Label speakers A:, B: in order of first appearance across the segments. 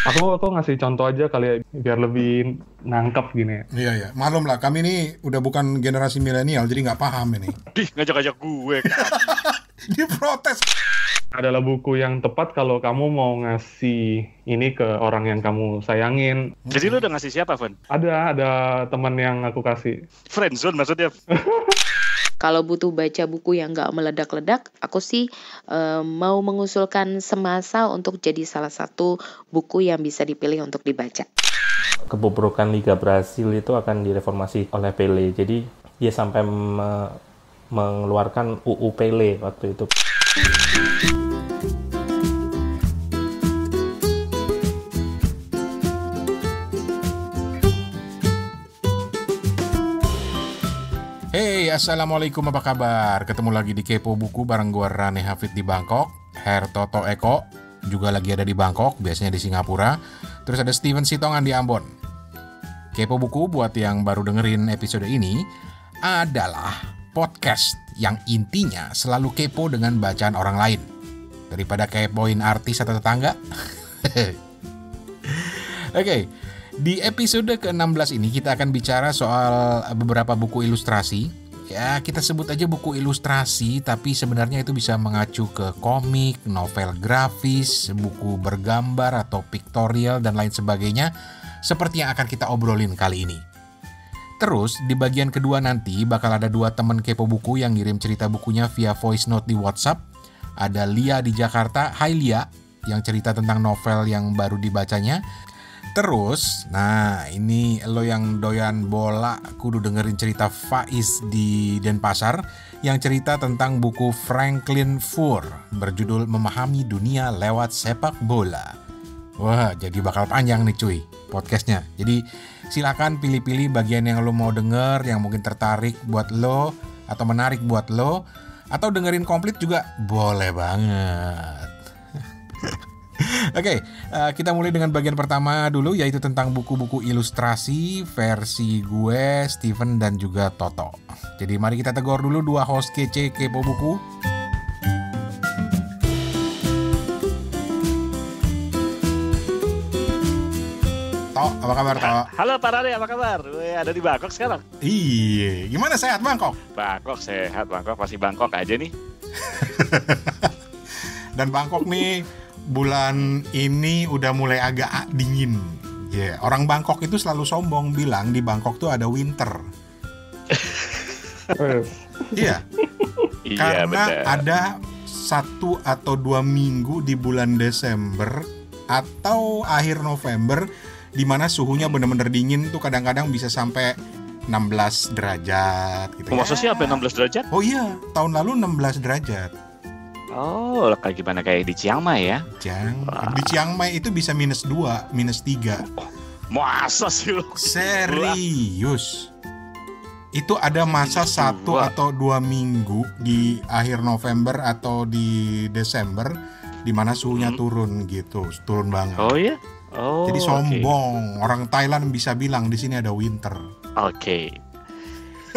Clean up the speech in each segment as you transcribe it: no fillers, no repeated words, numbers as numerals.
A: Aku ngasih contoh aja kali ya, biar lebih nangkep gini.
B: Iya, iya. Malum lah, kami ini udah bukan generasi milenial, jadi nggak paham ini.
C: Dih, ngajak-ngajak gue kamu.
B: Dia protes.
A: Adalah buku yang tepat kalau kamu mau ngasih ini ke orang yang kamu sayangin.
C: Jadi lu udah ngasih siapa, Van?
A: Ada teman yang aku kasih.
C: Friendzone maksudnya.
D: Kalau butuh baca buku yang nggak meledak-ledak, aku sih mau mengusulkan Semasa untuk jadi salah satu buku yang bisa dipilih untuk dibaca.
E: Kebobrokan Liga Brasil itu akan direformasi oleh Pele. Jadi dia sampai mengeluarkan UU Pele waktu itu.
B: Hey, assalamualaikum, apa kabar? Ketemu lagi di Kepo Buku bareng gua Rane Hafid di Bangkok, Her Toto Eko juga lagi ada di Bangkok, biasanya di Singapura. Terus ada Steven Sitongan di Ambon. Kepo Buku buat yang baru dengerin episode ini adalah podcast yang intinya selalu kepo dengan bacaan orang lain daripada kepoin artis atau tetangga. Oke. Di episode ke-16 ini kita akan bicara soal beberapa buku ilustrasi. Ya, kita sebut aja buku ilustrasi, tapi sebenarnya itu bisa mengacu ke komik, novel grafis, buku bergambar atau pictorial dan lain sebagainya, seperti yang akan kita obrolin kali ini. Terus, di bagian kedua nanti bakal ada 2 teman kepo buku yang ngirim cerita bukunya via voice note di WhatsApp. Ada Lia di Jakarta. Hai Lia, yang cerita tentang novel yang baru dibacanya. Terus, nah ini lo yang doyan bola kudu dengerin cerita Faiz di Denpasar yang cerita tentang buku Franklin Foer berjudul Memahami Dunia Lewat Sepak Bola. Wah, jadi bakal panjang nih cuy podcastnya. Jadi silakan pilih-pilih bagian yang lo mau denger, yang mungkin tertarik buat lo atau menarik buat lo, atau dengerin komplit juga boleh banget. Oke, kita mulai dengan bagian pertama dulu, yaitu tentang buku-buku ilustrasi versi gue, Steven, dan juga Toto. Jadi mari kita tegur dulu 2 host kece Kepo Buku. Tok, apa kabar Tok?
C: Halo Pak Rane, apa kabar? Wih, ada di Bangkok sekarang.
B: Iya, gimana sehat Bangkok?
C: Bangkok sehat, Bangkok masih Bangkok aja nih.
B: Dan Bangkok nih bulan ini udah mulai agak dingin. Ya, orang Bangkok itu selalu sombong bilang di Bangkok tuh ada winter. Iya.
C: Iya,
B: Karena
C: bener.
B: ada 1 atau 2 minggu di bulan Desember atau akhir November di mana suhunya benar-benar dingin tuh, kadang-kadang bisa sampai 16 derajat gitu.
C: Masa sih sampai 16 derajat?
B: Oh iya, tahun lalu 16 derajat.
C: Oh, kayak gimana, kayak di Chiang Mai ya?
B: Di Chiang Mai itu bisa -2, -3.
C: Masa sih lo?
B: Serius. Itu ada masa
C: -2.
B: 1 atau 2 minggu di akhir November atau di Desember di mana suhunya turun gitu, turun banget.
C: Oh iya? Oh,
B: jadi sombong. Orang Thailand bisa bilang di sini ada winter.
C: Oke.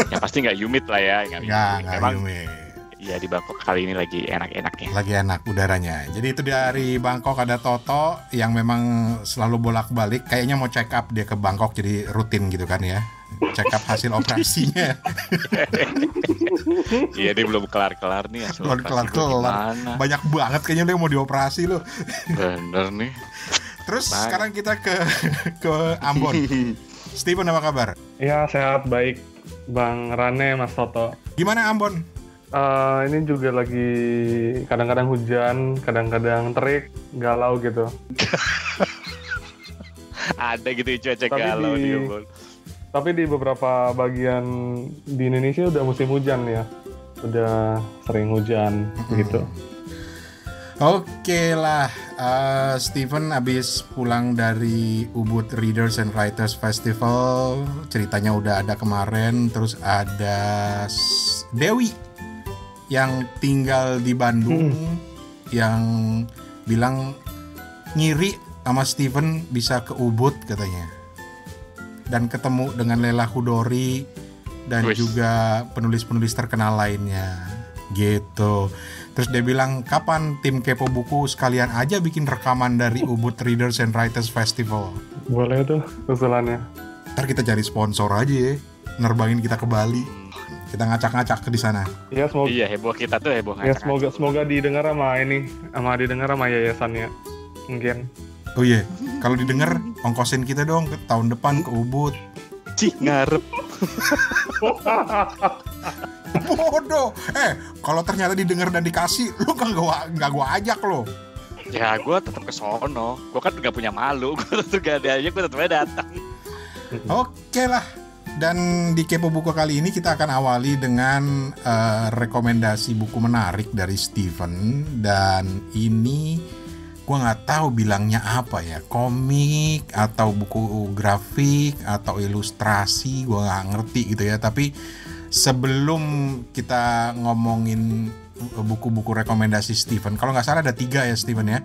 C: Yang pasti nggak humid lah ya.
B: Nggak humid.
C: Iya, di Bangkok kali ini lagi enak-enaknya.
B: Lagi enak udaranya. Jadi itu dari Bangkok ada Toto yang memang selalu bolak-balik. Kayaknya mau check up dia ke Bangkok, jadi rutin gitu kan ya. Check up hasil operasinya.
C: Iya, dia belum kelar-kelar nih.
B: Belum kelar-kelar. Banyak banget kayaknya dia mau dioperasi loh.
C: Bener nih.
B: Terus sekarang kita ke Ambon. Steven, apa kabar?
A: Ya, sehat, baik. Bang Rane, Mas Toto.
B: Gimana Ambon?
A: Ini juga lagi kadang-kadang hujan, kadang-kadang terik, galau gitu.
C: Ada gitu cuaca galau di Ambon.
A: Tapi di beberapa bagian di Indonesia udah musim hujan ya. Udah sering hujan gitu.
B: Oke lah, Steven abis pulang dari Ubud Readers and Writers Festival, ceritanya udah ada kemarin. Terus ada Dewi yang tinggal di Bandung, yang bilang ngiri sama Steven bisa ke Ubud katanya, dan ketemu dengan Lela Hudori dan juga penulis-penulis terkenal lainnya gitu. Terus dia bilang, kapan tim Kepo Buku sekalian aja bikin rekaman dari Ubud Readers and Writers Festival.
A: Boleh tuh usulannya.
B: Ntar kita cari sponsor aja ya, nerbangin kita ke Bali. Kita ngacak-ngacak ke di sana.
A: Ya semoga.
C: Iya, heboh kita tuh heboh.
A: Ya semoga didengar sama yayasannya. Mungkin.
B: Oh iya, kalau didengar ongkosin kita dong ke tahun depan ke Ubud.
C: Cih, ngarep.
B: Bodoh. Kalau ternyata didengar dan dikasih, lu kan nggak gua ajak lo.
C: Ya, gue tetap ke sono. Gue kan gak punya malu. Gue tetap gak ada aja, gue tetap aja datang.
B: Oke lah. Dan di Kepo Buku kali ini kita akan awali dengan rekomendasi buku menarik dari Steven. Dan ini gue nggak tahu bilangnya apa ya, komik atau buku grafik atau ilustrasi, gue nggak ngerti gitu ya. Tapi sebelum kita ngomongin buku-buku rekomendasi Steven, kalau nggak salah ada 3 ya Steven ya.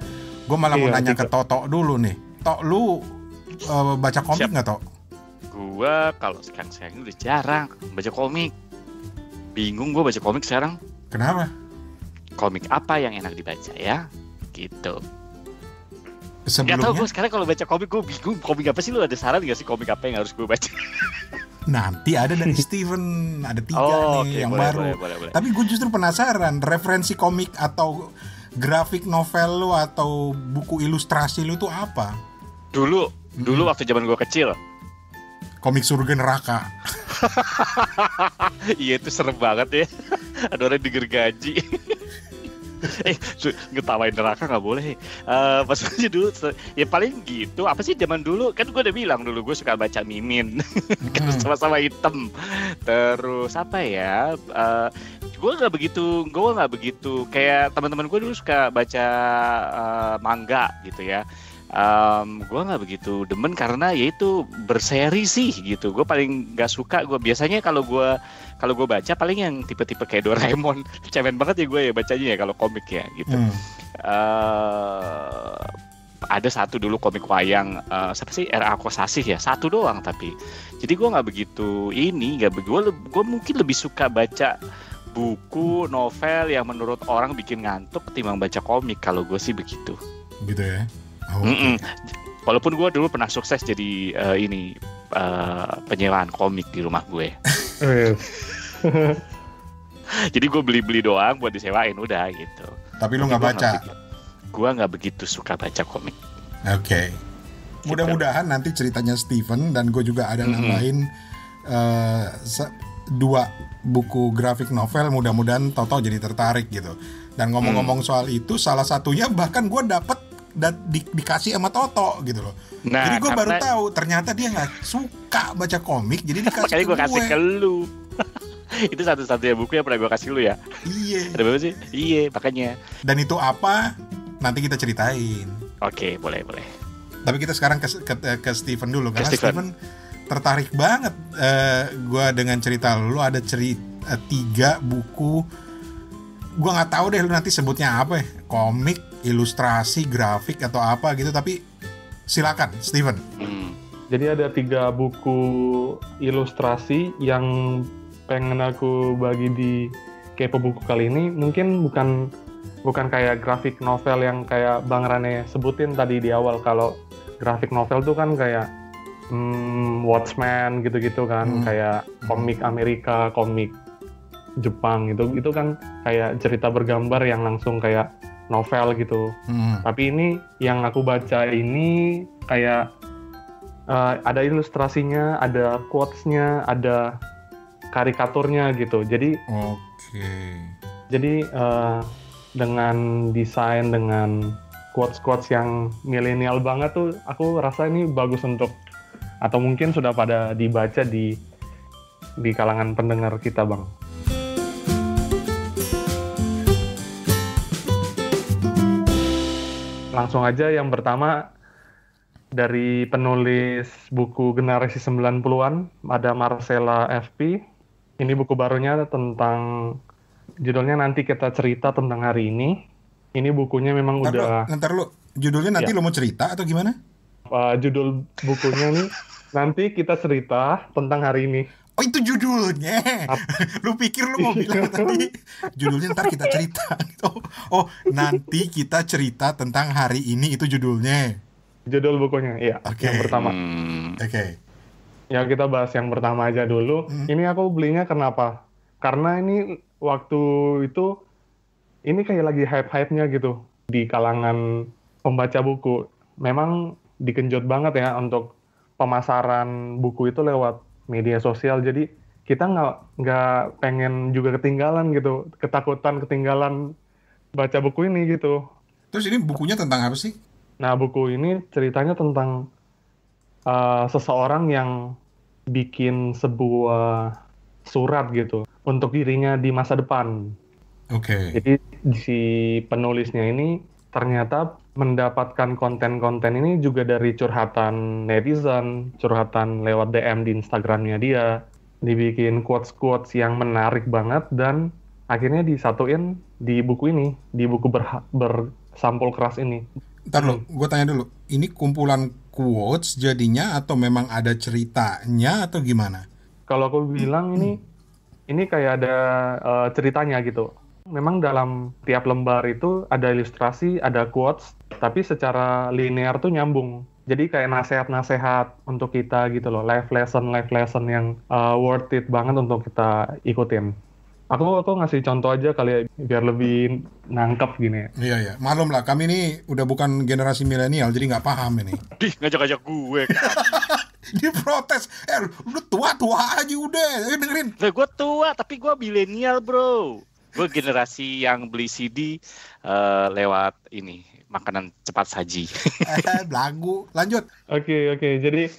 B: Gue malah mau nanya 3. Ke Tok dulu nih. Tok, lu baca komik nggak Tok?
C: Gue kalau sekarang udah jarang baca komik. Bingung gue baca komik sekarang.
B: Kenapa?
C: Komik apa yang enak dibaca ya? Gitu.
B: Sebelumnya?
C: Gak tau gue sekarang kalau baca komik gue bingung. Komik apa sih, lu ada saran gak sih komik apa yang harus gue baca?
B: Nanti ada dari Steven, ada 3 nih yang
C: boleh,
B: baru.
C: boleh.
B: Tapi gue justru penasaran, referensi komik atau grafik novel lu atau buku ilustrasi lu tuh apa?
C: Dulu waktu zaman gue kecil.
B: Komik surga neraka.
C: Iya, itu serem banget ya. Ada orang digergaji. Ngetawain neraka nggak boleh. Pas aja dulu, ya paling gitu. Apa sih zaman dulu? Kan gue udah bilang dulu gue suka baca Mimin, sama-sama hitam. Terus apa ya? Gue nggak begitu. Kayak teman-teman gue dulu suka baca manga gitu ya. Gue nggak begitu demen karena ya itu berseri sih gitu. Gue paling nggak suka. Gue biasanya kalau gue baca paling yang tipe-tipe kayak Doraemon. Cemen banget ya gue ya bacanya ya kalau komik ya gitu. Ada satu dulu komik wayang, siapa sih, R.A. Kosasih ya, satu doang tapi. Jadi gue nggak begitu gue mungkin lebih suka baca buku novel yang menurut orang bikin ngantuk ketimbang baca komik. Kalau gue sih begitu.
B: Gitu ya. Okay.
C: Walaupun gue dulu pernah sukses jadi penyewaan komik di rumah gue. Jadi gue beli doang buat disewain udah gitu.
B: Tapi lu nggak baca?
C: Gue nggak begitu suka baca komik.
B: Oke. Mudah-mudahan nanti ceritanya Steven dan gue juga ada nambahin 2 buku grafik novel. Mudah-mudahan Toto jadi tertarik gitu. Dan ngomong-ngomong soal itu, salah satunya bahkan gue dapet dikasih sama Toto gitu loh.
C: Nah,
B: jadi gue baru tahu ternyata dia nggak suka baca komik, jadi dikasih
C: makanya gue kasih ke lu. Itu satu-satunya buku yang pernah gue kasih lu ya.
B: Iya.
C: Ada berapa sih? Iya, makanya.
B: Dan itu apa? Nanti kita ceritain.
C: Oke, boleh.
B: Tapi kita sekarang ke Steven dulu karena Steven tertarik banget gue dengan cerita lu. Ada 3 buku. Gue nggak tahu deh lu nanti sebutnya apa ya, komik, ilustrasi, grafik atau apa gitu, tapi silakan Steven.
A: Jadi ada 3 buku ilustrasi yang pengen aku bagi di Kepo Buku kali ini. Mungkin bukan kayak grafik novel yang kayak Bang Rane sebutin tadi di awal. Kalau grafik novel tuh kan kayak Watchmen gitu-gitu kan, kayak komik Amerika, komik Jepang itu kan kayak cerita bergambar yang langsung kayak novel gitu. Tapi ini yang aku baca ini kayak ada ilustrasinya, ada quotes-nya, ada karikaturnya gitu. Jadi dengan desain, dengan quotes-quotes yang milenial banget tuh, aku rasa ini bagus untuk, atau mungkin sudah pada dibaca di kalangan pendengar kita, Bang. Langsung aja yang pertama dari penulis buku generasi 90-an, ada Marcella FP. Ini buku barunya tentang, judulnya Nanti Kita Cerita Tentang Hari Ini. Ini bukunya memang
B: Ntar lu, judulnya nanti lu mau cerita atau gimana?
A: Judul bukunya nih, Nanti Kita Cerita Tentang Hari Ini.
B: Oh itu judulnya. Lu pikir lu mau bilang tadi judulnya ntar kita cerita. Oh nanti kita cerita tentang hari ini, itu judulnya.
A: Judul bukunya, iya.
B: Oke.
A: Yang pertama.
B: Oke.
A: Ya kita bahas yang pertama aja dulu. Ini aku belinya kenapa? Karena ini waktu itu, ini kayak lagi hype-hype-nya gitu di kalangan pembaca buku. Memang digenjot banget ya untuk pemasaran buku itu lewat media sosial. Jadi kita nggak pengen juga ketinggalan gitu, ketakutan ketinggalan baca buku ini gitu.
B: Terus ini bukunya tentang apa sih?
A: Nah buku ini ceritanya tentang seseorang yang bikin sebuah surat gitu untuk dirinya di masa depan.
B: Oke.
A: Jadi si penulisnya ini ternyata mendapatkan konten-konten ini juga dari curhatan netizen, curhatan lewat DM di Instagramnya dia. Dibikin quotes-quotes yang menarik banget dan akhirnya disatuin di buku ini, di buku bersampul keras ini.
B: Ntar lo, gue tanya dulu, ini kumpulan quotes jadinya atau memang ada ceritanya atau gimana?
A: Kalau aku bilang ini kayak ada ceritanya gitu. Memang dalam tiap lembar itu ada ilustrasi, ada quotes, tapi secara linear tuh nyambung. Jadi kayak nasihat-nasihat untuk kita gitu loh, life lesson yang worth it banget untuk kita ikutin. Aku ngasih contoh aja kali ya, biar lebih nangkep gini ya.
B: Iya, malum lah, kami ini udah bukan generasi milenial, jadi nggak paham ini.
C: Dih, ngajak-ngajak gue.
B: Dia protes, lu tua-tua aja udah, dengerin.
C: Gue tua, tapi gue milenial bro. Gue generasi yang beli CD lewat ini, makanan cepat saji.
B: Belagu, lanjut.
A: Oke, jadi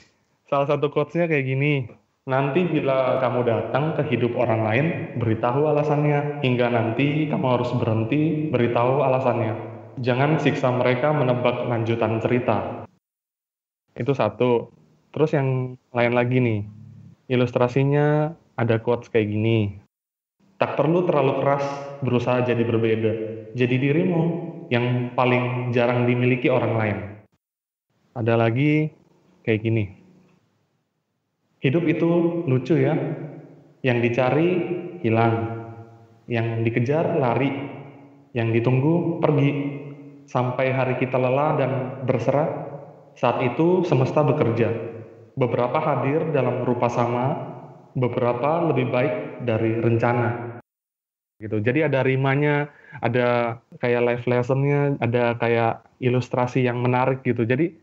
A: salah satu quotes-nya kayak gini. Nanti bila kamu datang ke hidup orang lain, beritahu alasannya. Hingga nanti kamu harus berhenti, beritahu alasannya. Jangan siksa mereka menebak lanjutan cerita. Itu satu. Terus yang lain lagi nih. Ilustrasinya ada quotes kayak gini. Tak perlu terlalu keras berusaha jadi berbeda. Jadi dirimu yang paling jarang dimiliki orang lain. Ada lagi kayak gini. Hidup itu lucu ya, yang dicari hilang, yang dikejar lari, yang ditunggu pergi, sampai hari kita lelah dan berserah, saat itu semesta bekerja. Beberapa hadir dalam rupa sama, beberapa lebih baik dari rencana. Gitu. Jadi ada rimanya, ada kayak life lesson-nya, ada kayak ilustrasi yang menarik gitu. Jadi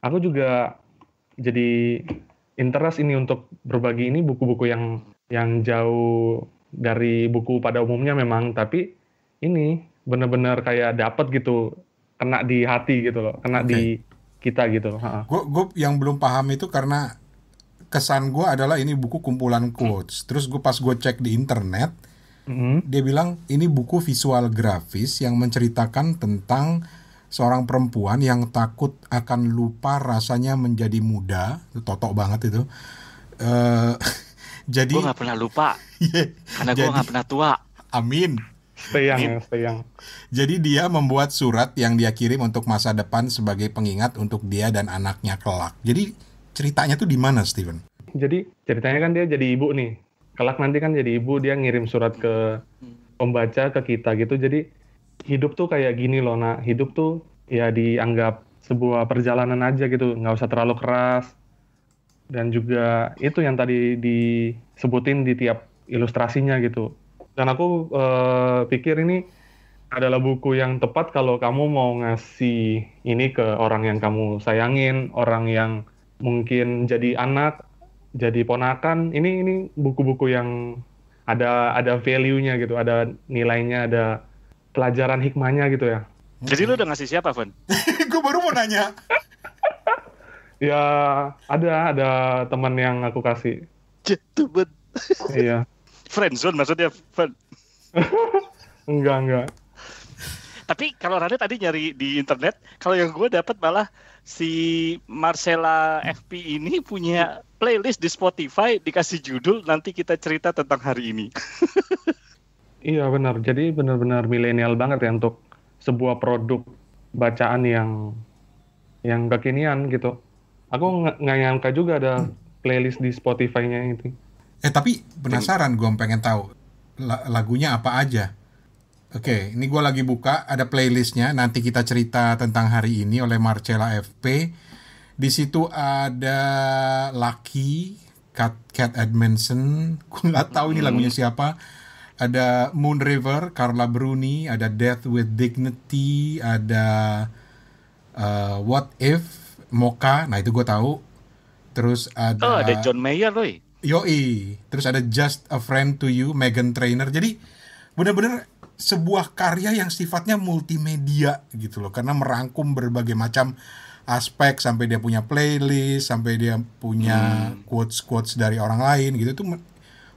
A: aku juga jadi interest ini untuk berbagi ini buku-buku yang jauh dari buku pada umumnya memang, tapi ini benar-benar kayak dapet gitu, kena di hati gitu loh, kena di kita gitu.
B: Gue yang belum paham itu karena kesan gue adalah ini buku kumpulan quotes. Terus pas gue cek di internet, dia bilang ini buku visual grafis yang menceritakan tentang seorang perempuan yang takut akan lupa rasanya menjadi muda. Totok banget itu. Jadi
C: gue nggak pernah lupa, karena gue nggak pernah tua.
B: Amin.
A: Stay young.
B: Jadi dia membuat surat yang dia kirim untuk masa depan sebagai pengingat untuk dia dan anaknya kelak. Jadi ceritanya tuh di mana, Steven?
A: Jadi ceritanya kan dia jadi ibu nih. Kelak nanti kan jadi ibu, dia ngirim surat ke pembaca, ke kita gitu. Jadi hidup tuh kayak gini loh, nak. Hidup tuh ya dianggap sebuah perjalanan aja gitu, nggak usah terlalu keras. Dan juga itu yang tadi disebutin di tiap ilustrasinya gitu. Dan aku pikir ini adalah buku yang tepat kalau kamu mau ngasih ini ke orang yang kamu sayangin, orang yang mungkin jadi anak, jadi ponakan. Ini buku-buku yang ada value-nya gitu, ada nilainya, ada pelajaran hikmahnya gitu ya.
C: Jadi lu udah ngasih siapa, Van?
B: Gue baru mau nanya.
A: Ya ada teman yang aku kasih.
C: Temen.
A: Iya.
C: Friendzone maksudnya, Van?
A: Enggak.
C: Tapi kalau Rane tadi nyari di internet, kalau yang gue dapat malah si Marcella FP ini punya playlist di Spotify, dikasih judul nanti kita cerita tentang hari ini.
A: Iya benar. Jadi benar-benar milenial banget ya untuk sebuah produk bacaan yang kekinian gitu. Aku nggak nyangka juga ada playlist di Spotify-nya itu.
B: Tapi penasaran gue pengen tahu lagunya apa aja. Oke, ini gue lagi buka, ada playlistnya. Nanti kita cerita tentang hari ini oleh Marcella FP. Di situ ada Lucky, Cat Edmondson. Gue nggak tahu ini lagunya siapa. Ada Moon River, Carla Bruni. Ada Death with Dignity. Ada What If, Mocha. Nah itu gue tahu. Terus ada
C: John Mayer loh.
B: Yoi. Terus ada Just a Friend to You, Meghan Trainor. Jadi benar-benar sebuah karya yang sifatnya multimedia gitu loh, karena merangkum berbagai macam aspek, sampai dia punya playlist, sampai dia punya quotes dari orang lain gitu. Itu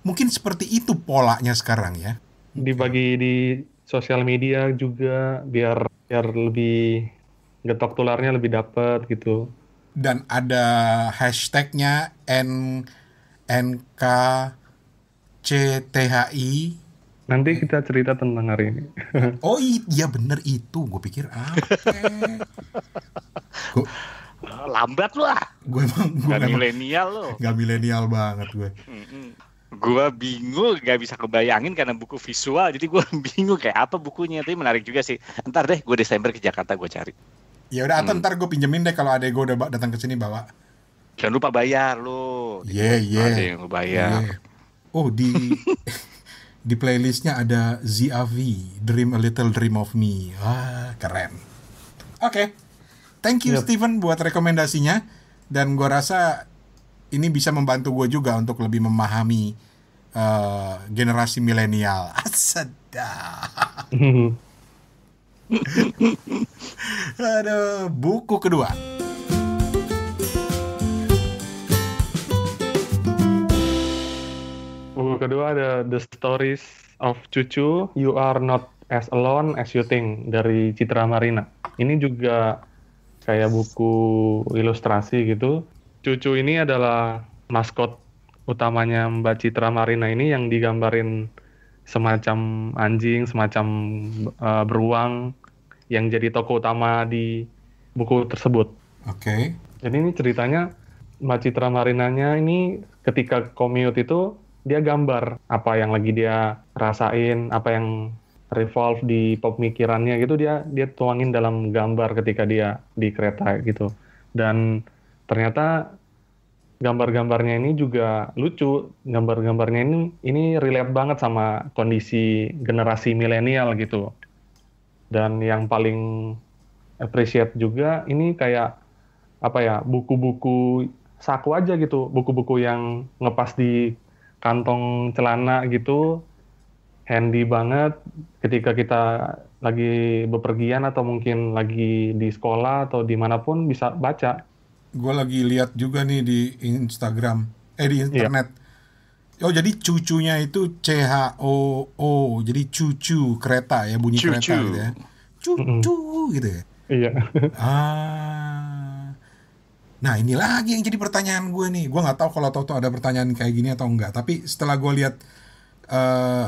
B: mungkin seperti itu polanya sekarang ya.
A: Dibagi di sosial media juga biar lebih getok tularnya lebih dapat gitu.
B: Dan ada hashtagnya NKCTHI.
A: Nanti kita cerita tentang hari ini.
B: Oh iya bener itu. Gue pikir
C: lambat lu lah.
B: Gue
C: Gak milenial lo.
B: Gak milenial banget gue.
C: Gue bingung, gak bisa kebayangin karena buku visual. Jadi gue bingung kayak apa bukunya. Tapi menarik juga sih. Ntar deh gue Desember ke Jakarta gue cari.
B: Ya udah, atau ntar gue pinjemin deh kalau adek gue udah datang ke sini bawa.
C: Jangan lupa bayar lo.
B: Iya.
C: Ada yang bayar.
B: Yeah. Oh di playlistnya ada ZAV, Dream a Little Dream of Me. Wah keren. Oke. Thank you Steven buat rekomendasinya. Dan gue rasa ini bisa membantu gue juga untuk lebih memahami generasi milenial. Sedap. Aduh, buku kedua.
A: Buku kedua ada The Stories of Cucu, You Are Not As Alone As You Think dari Citra Marina. Ini juga kayak buku ilustrasi gitu. Cucu ini adalah maskot utamanya Mbak Citra Marina ini yang digambarin semacam anjing, semacam beruang yang jadi tokoh utama di buku tersebut.
B: Oke.
A: Jadi ini ceritanya Mbak Citra Marinanya ini ketika commute itu dia gambar apa yang lagi dia rasain, apa yang revolve di pemikirannya gitu, dia tuangin dalam gambar ketika dia di kereta gitu. Dan ternyata gambar-gambarnya ini juga lucu. Gambar-gambarnya ini relate banget sama kondisi generasi milenial gitu. Dan yang paling appreciate juga ini kayak apa ya, buku-buku saku aja gitu, buku-buku yang ngepas di kantong celana gitu, handy banget ketika kita lagi bepergian atau mungkin lagi di sekolah atau dimanapun bisa baca.
B: Gue lagi lihat juga nih di Instagram, di internet. Oh jadi cucunya itu CHOO, jadi cucu kereta ya, bunyi kereta gitu ya. Cucu gitu ya.
A: Iya.
B: Nah ini lagi yang jadi pertanyaan gue nih. Gue nggak tahu kalau Toto ada pertanyaan kayak gini atau enggak. Tapi setelah gue lihat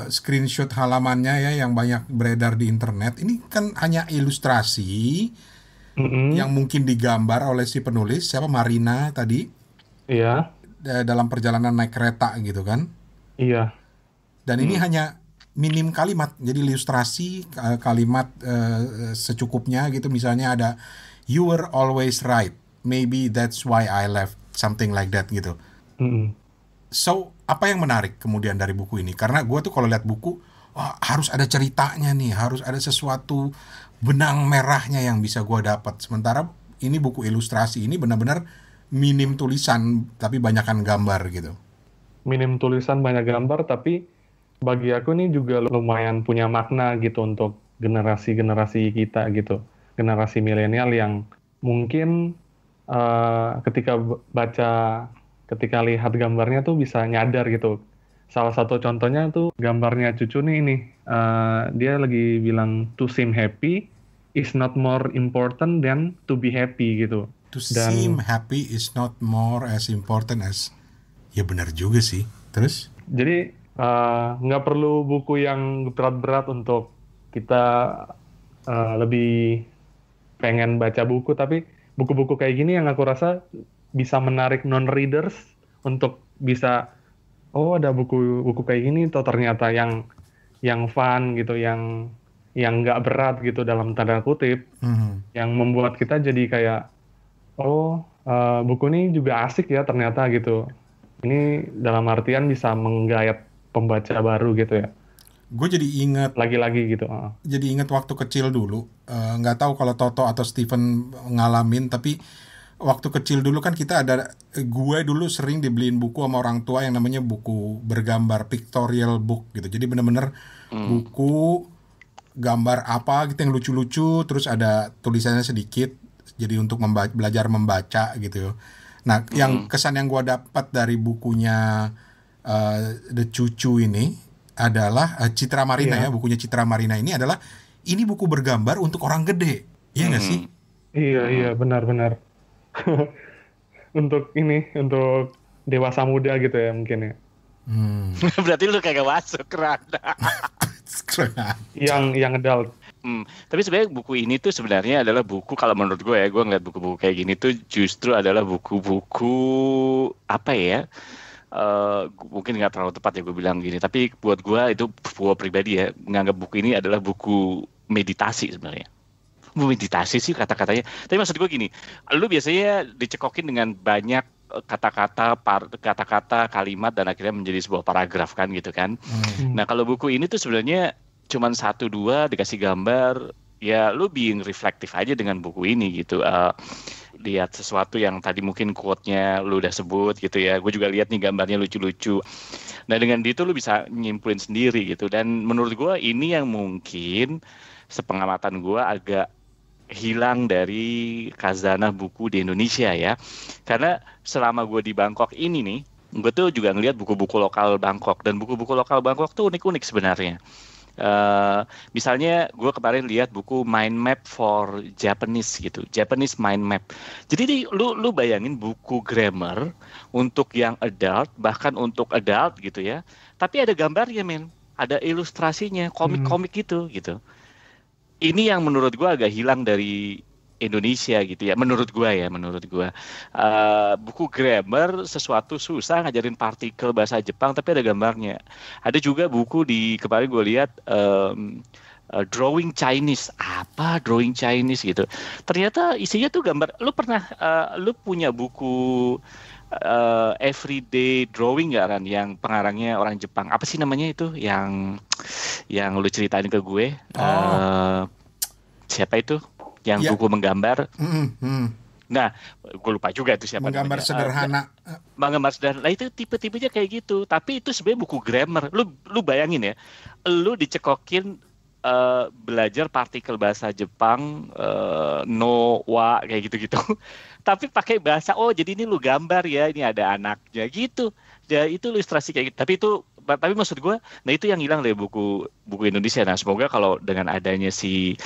B: screenshot halamannya ya yang banyak beredar di internet, ini kan hanya ilustrasi yang mungkin digambar oleh si penulis, siapa, Marina tadi.
A: Iya.
B: Dalam perjalanan naik kereta gitu kan.
A: Iya.
B: Dan ini hanya minim kalimat. Jadi ilustrasi kalimat secukupnya gitu. Misalnya ada You were always right. Maybe that's why I left, something like that gitu. So apa yang menarik kemudian dari buku ini? Karena gue tuh kalau lihat buku, harus ada ceritanya nih, harus ada sesuatu benang merahnya yang bisa gue dapat. Sementara ini buku ilustrasi ini benar-benar minim tulisan tapi banyakan gambar gitu.
A: Minim tulisan banyak gambar, tapi bagi aku ini juga lumayan punya makna gitu untuk generasi-generasi kita gitu, generasi milenial yang mungkin ketika lihat gambarnya tuh bisa nyadar gitu. Salah satu contohnya tuh gambarnya cucu nih ini. Dia lagi bilang to seem happy is not more important than to be happy gitu.
B: To seem happy is not more as important as. Ya benar juga sih. Terus?
A: Jadi nggak perlu buku yang berat-berat untuk kita lebih pengen baca buku, tapi buku-buku kayak gini yang aku rasa bisa menarik non-readers untuk bisa oh ada buku kayak gini tuh ternyata yang fun gitu, yang nggak berat gitu dalam tanda kutip, yang membuat kita jadi kayak, oh buku ini juga asik ya ternyata gitu. Ini dalam artian bisa menggayat pembaca baru gitu ya.
B: Gue jadi ingat
A: Lagi-lagi gitu.
B: Jadi ingat waktu kecil dulu, nggak tahu kalau Toto atau Steven ngalamin, tapi waktu kecil dulu kan gue dulu sering dibeliin buku sama orang tua yang namanya buku bergambar, pictorial book gitu. Jadi bener-bener buku gambar apa gitu yang lucu-lucu, terus ada tulisannya sedikit, jadi untuk belajar membaca gitu. Nah, yang kesan yang gue dapat dari bukunya The Cucu ini adalah Citra Marina ya, bukunya Citra Marina ini adalah ini buku bergambar untuk orang gede, iya nggak sih?
A: Iya benar-benar. untuk dewasa muda gitu ya mungkin ya.
C: Berarti lu kagak masuk kerana.
A: yang adult.
C: Tapi sebenarnya buku ini tuh sebenarnya adalah buku, kalau menurut gue ngeliat buku-buku kayak gini tuh justru adalah buku-buku apa ya? Mungkin nggak terlalu tepat ya gue bilang gini, tapi buat gue itu, gue pribadi ya, menganggap buku ini adalah buku meditasi sebenarnya. Meditasi sih kata-katanya, tapi maksud gue gini, lu biasanya dicekokin dengan banyak kata-kata, kalimat, dan akhirnya menjadi sebuah paragraf kan gitu kan. Nah kalau buku ini tuh sebenarnya cuman 1-2 dikasih gambar, ya lu being reflektif aja dengan buku ini gitu. Lihat sesuatu yang tadi mungkin quote-nya lu udah sebut gitu ya, gue juga lihat nih gambarnya lucu-lucu. Nah dengan itu lu bisa nyimpulin sendiri gitu, dan menurut gue ini yang mungkin sepengamatan gue agak hilang dari khazanah buku di Indonesia ya, karena selama gue di Bangkok ini nih, gue tuh juga ngelihat buku-buku lokal Bangkok, dan buku-buku lokal Bangkok tuh unik-unik sebenarnya. Misalnya gue kemarin lihat buku Mind Map for Japanese gitu, Japanese Mind Map. Jadi lu bayangin buku grammar untuk yang adult, bahkan untuk adult gitu ya, tapi ada gambarnya men, ada ilustrasinya, komik-komik gitu. Ini yang menurut gue agak hilang dari Indonesia gitu ya, menurut gue. Buku grammar sesuatu susah ngajarin partikel bahasa Jepang tapi ada gambarnya. Ada juga buku kemarin gue lihat drawing Chinese gitu. Ternyata isinya tuh gambar. Lu punya buku everyday drawing nggak Ran, yang pengarangnya orang Jepang, apa sih namanya itu yang lu ceritain ke gue? Siapa itu yang buku menggambar? Nah, gue lupa juga itu siapa
B: menggambar
C: namanya.
B: Sederhana.
C: Menggambar sederhana. Nah, itu tipe-tipenya kayak gitu. Tapi itu sebenarnya buku grammar. Lu bayangin ya, lu dicekokin belajar partikel bahasa Jepang, no, wa, kayak gitu-gitu. Tapi pakai bahasa, jadi ini lu gambar ya, ini ada anaknya gitu. Ya itu ilustrasi kayak gitu. Tapi maksud gue, nah itu yang hilang dari buku Indonesia. Nah semoga kalau dengan adanya si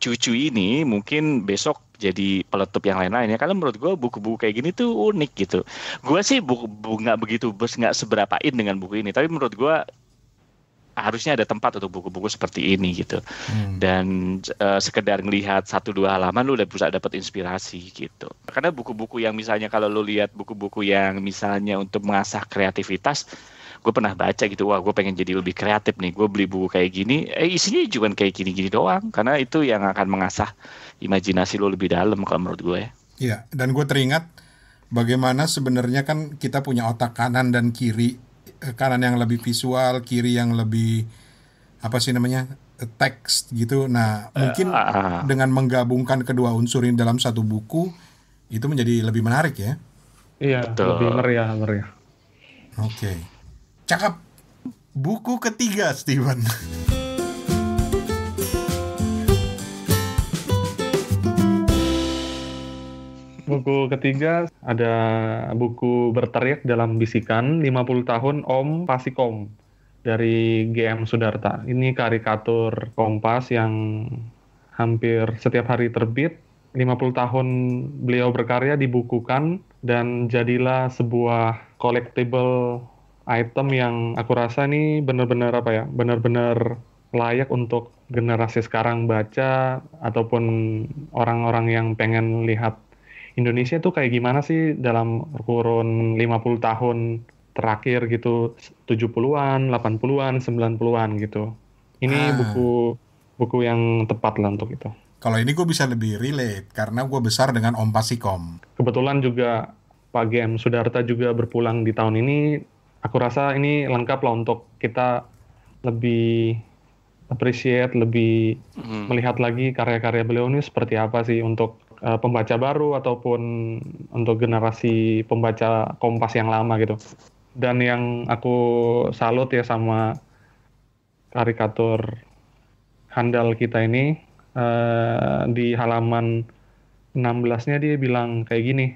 C: Cucu ini, mungkin besok jadi peletup yang lain-lain ya. Karena menurut gue buku-buku kayak gini tuh unik gitu. Gue sih nggak seberapain dengan buku ini. Tapi menurut gue harusnya ada tempat untuk buku-buku seperti ini gitu. Dan sekedar ngelihat 1-2 halaman lu udah bisa dapat inspirasi gitu. Karena buku-buku yang misalnya kalau lu lihat buku-buku yang misalnya untuk mengasah kreativitas, gue pernah baca gitu, wah gue pengen jadi lebih kreatif nih, gue beli buku kayak gini, isinya cuma kayak gini-gini doang, karena itu yang akan mengasah imajinasi lo lebih dalam kalau menurut gue.
B: Iya, dan gue teringat bagaimana sebenarnya kan kita punya otak kanan dan kiri, kanan yang lebih visual, kiri yang lebih teks gitu. Nah mungkin dengan menggabungkan kedua unsur ini dalam satu buku itu menjadi lebih menarik ya.
A: Iya, betul. Lebih meriah.
B: Oke. Cakep. Buku ketiga, Steven.
A: Buku ketiga ada buku Berteriak dalam Bisikan 50 tahun Om Pasikom dari GM Sudarta. Ini karikatur Kompas yang hampir setiap hari terbit. 50 tahun beliau berkarya dibukukan dan jadilah sebuah collectible item yang aku rasa ini benar-benar layak untuk generasi sekarang baca, ataupun orang-orang yang pengen lihat Indonesia tuh kayak gimana sih dalam kurun 50 tahun terakhir gitu 70-an, 80-an, 90-an gitu. Ini buku yang tepat lah untuk itu.
B: Kalau ini gue bisa lebih relate karena gue besar dengan Om Pasikom.
A: Kebetulan juga Pak GM Sudarta juga berpulang di tahun ini. Aku rasa ini lengkap lah untuk kita lebih appreciate, lebih melihat lagi karya-karya beliau ini seperti apa sih untuk pembaca baru ataupun untuk generasi pembaca Kompas yang lama gitu. Dan yang aku salut ya sama karikatur handal kita ini, di halaman 16-nya dia bilang kayak gini,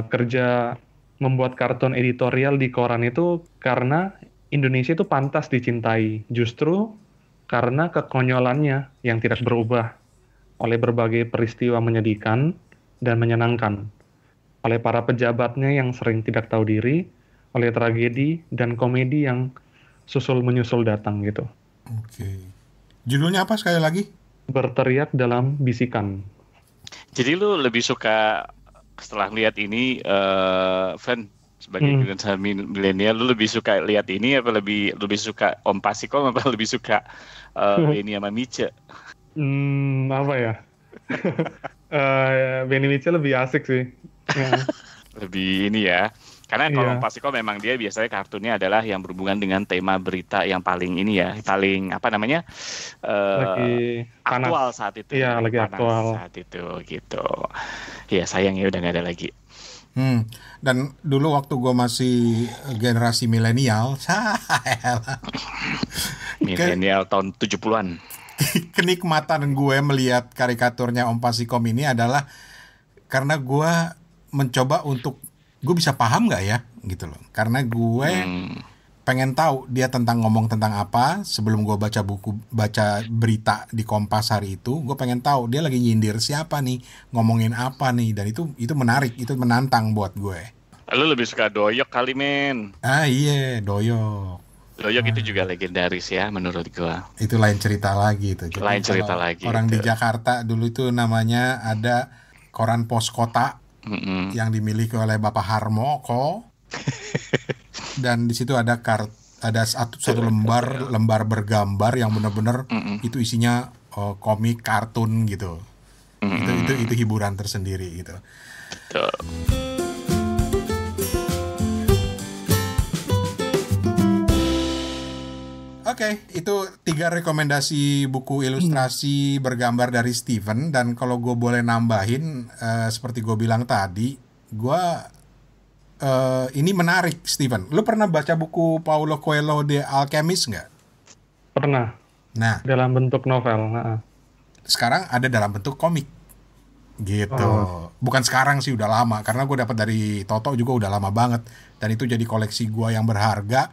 A: kerja membuat kartun editorial di koran itu karena Indonesia itu pantas dicintai, justru karena kekonyolannya yang tidak berubah oleh berbagai peristiwa menyedihkan dan menyenangkan, oleh para pejabatnya yang sering tidak tahu diri, oleh tragedi dan komedi yang susul-menyusul datang gitu.
B: Oke. Judulnya apa sekali lagi?
A: Berteriak dalam bisikan.
C: Jadi lu lebih suka setelah lihat ini, Van, sebagai generasi milenial, lu lebih suka lihat ini apa lebih suka Om Pasikom apa lebih suka Benny sama Mice?
A: Apa ya? Benny Mice lebih asik sih. Ya.
C: Lebih ini ya. Karena kalau Om Pasikom memang dia biasanya kartunnya adalah yang berhubungan dengan tema berita yang paling ini ya, paling apa namanya?
A: Lagi panas.
C: Aktual saat itu.
A: Iya, lagi
C: panas
A: aktual
C: saat itu gitu. Ya sayangnya udah nggak ada lagi.
B: Dan dulu waktu gue masih generasi milenial,
C: milenial tahun 70-an.
B: Kenikmatan gue melihat karikaturnya Om Pasikom ini adalah karena gue mencoba untuk gue bisa paham nggak ya gitu loh. Karena gue pengen tahu dia ngomong tentang apa. Sebelum gue baca berita di Kompas hari itu, gue pengen tahu dia lagi nyindir siapa nih, ngomongin apa nih. Dan itu menarik, itu menantang buat gue.
C: Lu lebih suka Doyok kali, men?
B: Iya, Doyok.
C: Doyok itu juga legendaris ya menurut gue.
B: Itu lain cerita lagi itu.
C: Lain cerita lagi.
B: Orang
C: itu.
B: di Jakarta dulu itu namanya ada koran Pos Kota yang dimiliki oleh Bapak Harmoko. Dan di situ ada satu lembar bergambar yang benar-benar itu isinya komik kartun gitu. Itu hiburan tersendiri gitu.
C: Betul.
B: Oke, itu 3 rekomendasi buku ilustrasi bergambar dari Steven. Dan kalau gue boleh nambahin, seperti gue bilang tadi, ini menarik, Steven. Lu pernah baca buku Paulo Coelho The Alchemist nggak?
A: Pernah.
B: Nah,
A: dalam bentuk novel.
B: Sekarang ada dalam bentuk komik, gitu. Bukan sekarang sih, udah lama. Karena gue dapat dari Toto juga udah lama banget. Dan itu jadi koleksi gue yang berharga.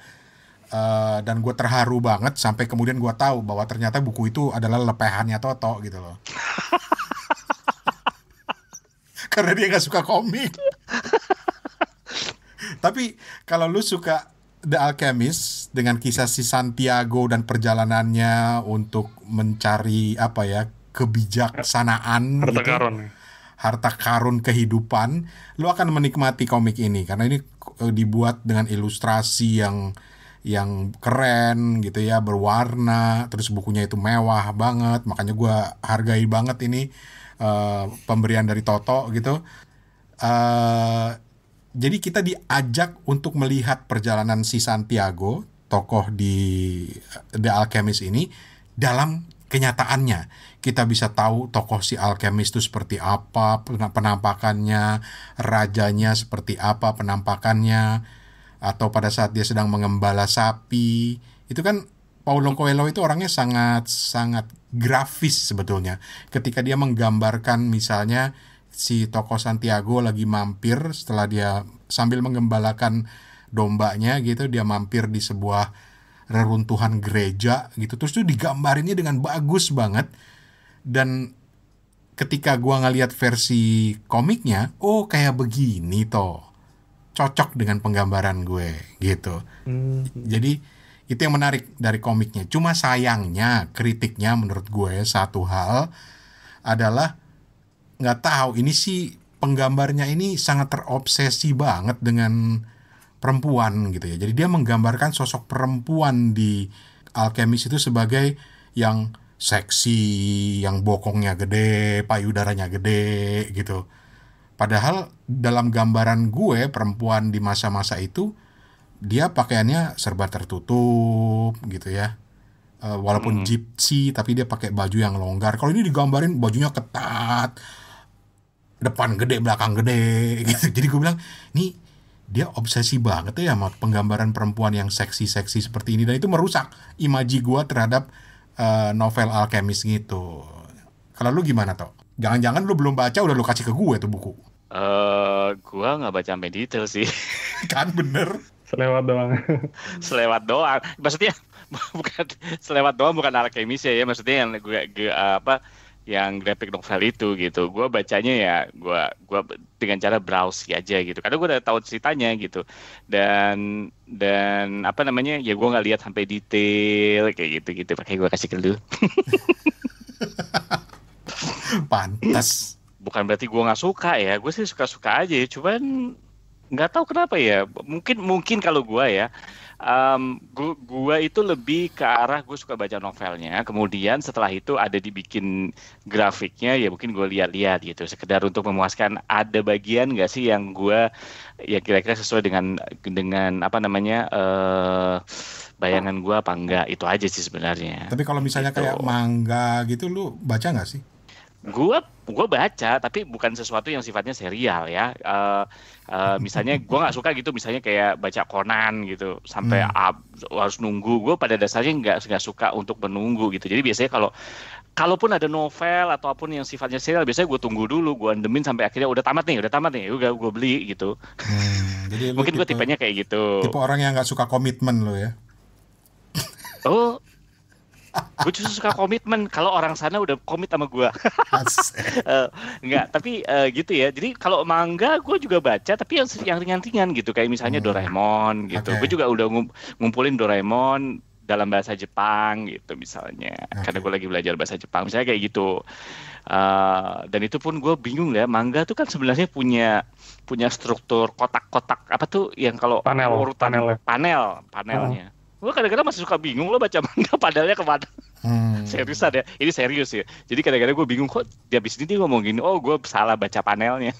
B: Dan gue terharu banget sampai kemudian gue tahu bahwa ternyata buku itu adalah lepehannya Toto gitu loh. Karena dia gak suka komik. Tapi kalau lu suka The Alchemist dengan kisah si Santiago dan perjalanannya untuk mencari kebijaksanaan harta karun kehidupan, lu akan menikmati komik ini karena ini dibuat dengan ilustrasi yang keren gitu ya, berwarna, terus bukunya itu mewah banget, makanya gue hargai banget ini pemberian dari Toto gitu. Jadi kita diajak untuk melihat perjalanan si Santiago, tokoh di The Alchemist ini, dalam kenyataannya. Kita bisa tahu tokoh si Alchemist itu seperti apa penampakannya, rajanya seperti apa penampakannya, atau pada saat dia sedang mengembala sapi. Itu kan Paulo Coelho itu orangnya sangat grafis sebetulnya. Ketika dia menggambarkan misalnya si tokoh Santiago lagi mampir setelah dia sambil mengembalakan dombanya gitu, dia mampir di sebuah reruntuhan gereja gitu. Terus itu digambarinnya dengan bagus banget. Dan ketika gua ngelihat versi komiknya, oh kayak begini toh. Cocok dengan penggambaran gue gitu. Jadi itu yang menarik dari komiknya. Cuma sayangnya kritiknya menurut gue satu hal adalah nggak tahu ini sih penggambarnya ini sangat terobsesi banget dengan perempuan gitu ya. Jadi dia menggambarkan sosok perempuan di Alchemist itu sebagai yang seksi, yang bokongnya gede, payudaranya gede gitu. Padahal dalam gambaran gue, perempuan di masa-masa itu dia pakaiannya serba tertutup gitu ya. Walaupun gypsy tapi dia pakai baju yang longgar. Kalau ini digambarin bajunya ketat, depan gede, belakang gede gitu. Jadi gue bilang, nih dia obsesi banget ya sama penggambaran perempuan yang seksi-seksi seperti ini. Dan itu merusak imaji gue terhadap novel Alchemist gitu. Kalau lu gimana, Toh? Jangan-jangan lu belum baca udah lu kasih ke gue tuh buku.
C: Gua nggak baca sampai detail sih.
B: Kan bener.
A: Selewat doang.
C: Selewat doang. Maksudnya bukan selewat doang, bukan Alchemist ya. Maksudnya yang yang graphic novel itu gitu. Gua bacanya ya gua dengan cara browse aja gitu. Karena gua udah tahu ceritanya gitu. Dan apa namanya? Ya gua nggak lihat sampai detail kayak gitu. Pakai gua kasih ke lu.
B: Pantas.
C: Bukan berarti gue nggak suka ya, gue sih suka-suka aja, cuman nggak tahu kenapa ya. Mungkin kalau gue ya, gue itu lebih ke arah gue suka baca novelnya, kemudian setelah itu ada dibikin grafiknya, ya mungkin gue lihat-lihat gitu, sekedar untuk memuaskan. Ada bagian nggak sih yang gue ya kira-kira sesuai dengan apa namanya bayangan gue apa enggak, itu aja sih sebenarnya.
B: Tapi kalau misalnya
C: gitu.
B: kayak manga gitu, lu baca nggak sih?
C: Gue baca, tapi bukan sesuatu yang sifatnya serial ya. Misalnya gue nggak suka gitu, misalnya kayak baca Conan gitu sampai harus nunggu. Gue pada dasarnya nggak suka untuk menunggu gitu. Jadi biasanya kalaupun ada novel ataupun yang sifatnya serial, biasanya gue tunggu dulu, gue endemin sampai akhirnya udah tamat nih, udah gue beli gitu.
B: Jadi
C: mungkin gue tipenya kayak gitu.
B: Tipe orang yang nggak suka komitmen lo ya?
C: Oh. Gue justru suka komitmen. Kalau orang sana udah komit sama gue. Enggak, tapi gitu ya. Jadi kalau manga gue juga baca, tapi yang ringan-ringan gitu. Kayak misalnya Doraemon gitu. Gue juga udah ngumpulin Doraemon dalam bahasa Jepang gitu misalnya. Karena gue lagi belajar bahasa Jepang. Misalnya kayak gitu. Dan itu pun gue bingung ya. Manga tuh kan sebenarnya punya struktur kotak-kotak. Apa tuh yang kalau panelnya. Gue kadang-kadang masih suka bingung lo baca manga padahal kemana. Seriusan ya, ini serius ya. Jadi kadang-kadang gue bingung kok di habis ini dia ngomong gini, oh gue salah baca panelnya.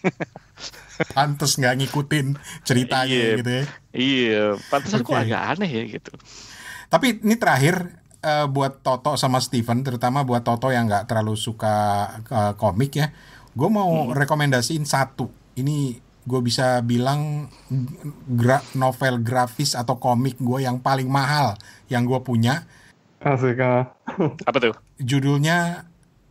B: Pantes nggak ngikutin ceritanya gitu ya.
C: Iya, pantesan kok agak aneh ya gitu.
B: Tapi ini terakhir buat Toto sama Steven, terutama buat Toto yang nggak terlalu suka komik ya. Gue mau rekomendasiin satu. Ini gue bisa bilang novel grafis atau komik gue yang paling mahal yang gue punya.
A: Asik.
C: Apa tuh?
B: Judulnya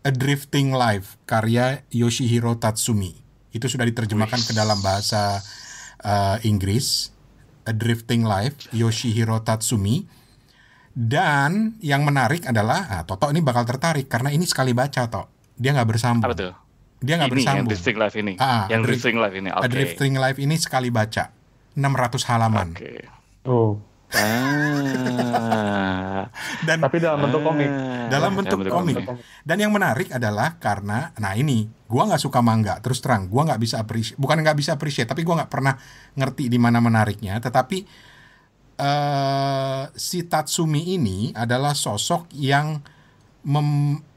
B: A Drifting Life karya Yoshihiro Tatsumi. Itu sudah diterjemahkan ke dalam bahasa Inggris. A Drifting Life Yoshihiro Tatsumi. Dan yang menarik adalah Toto ini bakal tertarik karena ini sekali baca dia nggak bersambung.
C: Apa tuh?
B: Dia nggak bersambung.
C: Yang Drifting Life ini. Drifting Life ini.
B: Okay. Drifting Life ini sekali baca 600 halaman.
C: Oke.
A: Oh.
B: Dan
A: tapi dalam bentuk komik.
B: Dalam bentuk komik. Dan yang menarik adalah karena, gua nggak suka manga. Terus terang, gua nggak bisa appreciate. Bukan nggak bisa appreciate, tapi gua nggak pernah ngerti di mana menariknya. Tetapi si Tatsumi ini adalah sosok yang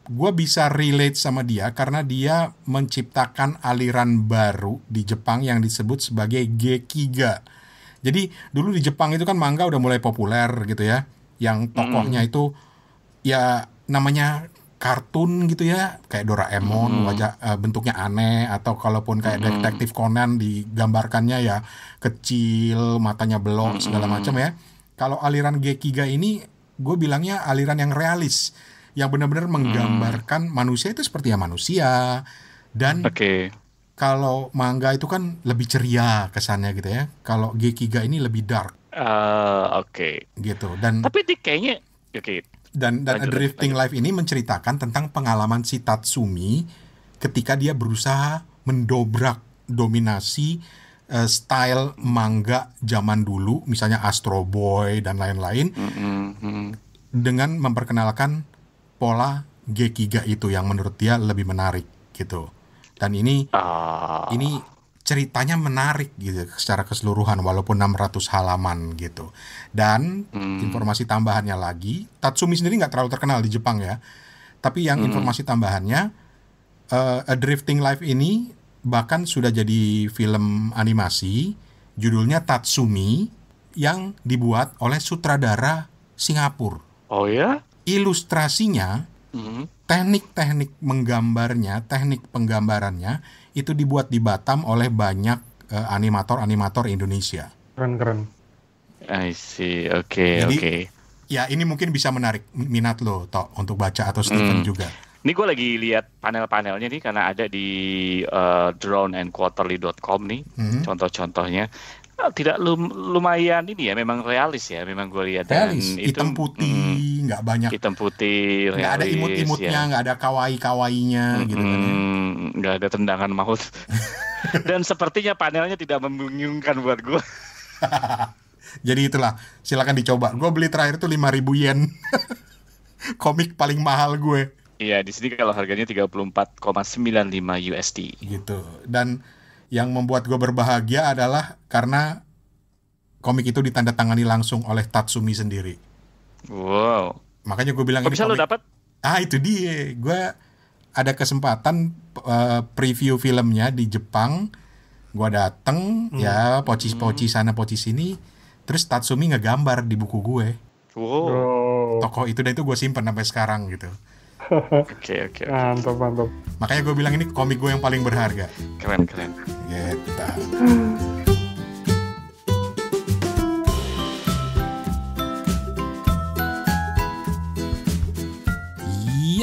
B: gue bisa relate sama dia karena dia menciptakan aliran baru di Jepang yang disebut sebagai Gekiga. Jadi dulu di Jepang itu kan manga udah mulai populer gitu ya, yang tokohnya itu ya namanya kartun gitu ya, kayak Doraemon, wajah bentuknya aneh, atau kalaupun kayak Detektif Conan digambarkannya ya kecil, matanya belok segala macam ya. Kalau aliran Gekiga ini gue bilangnya aliran yang realis, yang benar-benar menggambarkan manusia itu seperti ya manusia. Dan kalau manga itu kan lebih ceria kesannya gitu ya. Kalau Gekiga ini lebih dark. Gitu. Dan
C: tapi kayaknya
B: Dan A Drifting Life ini menceritakan tentang pengalaman si Tatsumi ketika dia berusaha mendobrak dominasi style manga zaman dulu, misalnya Astro Boy dan lain-lain, dengan memperkenalkan pola Gekiga itu yang menurut dia lebih menarik gitu. Dan ini ceritanya menarik gitu secara keseluruhan walaupun 600 halaman gitu. Dan informasi tambahannya lagi, Tatsumi sendiri nggak terlalu terkenal di Jepang ya. Tapi yang informasi tambahannya, A Drifting Life ini bahkan sudah jadi film animasi, judulnya Tatsumi, yang dibuat oleh sutradara Singapura.
C: Oh ya?
B: Ilustrasinya, teknik-teknik menggambarnya, teknik penggambarannya itu dibuat di Batam oleh banyak animator-animator Indonesia.
A: Keren.
C: I see, oke.
B: Ya ini mungkin bisa menarik minat lo, Tok, untuk baca atau Steven juga.
C: Ini gue lagi lihat panel-panelnya nih karena ada di droneandquarterly.com nih, contoh-contohnya. Tidak lumayan ini ya, memang realis ya, memang gue lihat.
B: Realis, hitam putih, nggak banyak.
C: Hitam putih, realis.
B: Nggak ada imut-imutnya, nggak ada kawaii-kawainya gitu kan ya.
C: Nggak ada tendangan maut. Dan sepertinya panelnya tidak membingungkan buat gue.
B: Jadi itulah, silakan dicoba. Gue beli terakhir tuh 5.000 yen. Komik paling mahal gue.
C: Iya, di sini kalau harganya 34,95 USD.
B: Gitu. Dan yang membuat gue berbahagia adalah karena komik itu ditandatangani langsung oleh Tatsumi sendiri.
C: Wow.
B: Makanya gue bilang
C: kok bisa lo dapat?
B: Itu dia. Gue ada kesempatan preview filmnya di Jepang. Gue dateng, ya poci sana poci sini. Terus Tatsumi ngegambar di buku gue.
C: Wow.
B: Tokoh itu dan itu gue simpen sampai sekarang gitu.
C: Oke.
A: Mantap.
B: Makanya gue bilang ini komik gue yang paling berharga.
C: Keren.
B: Gitu.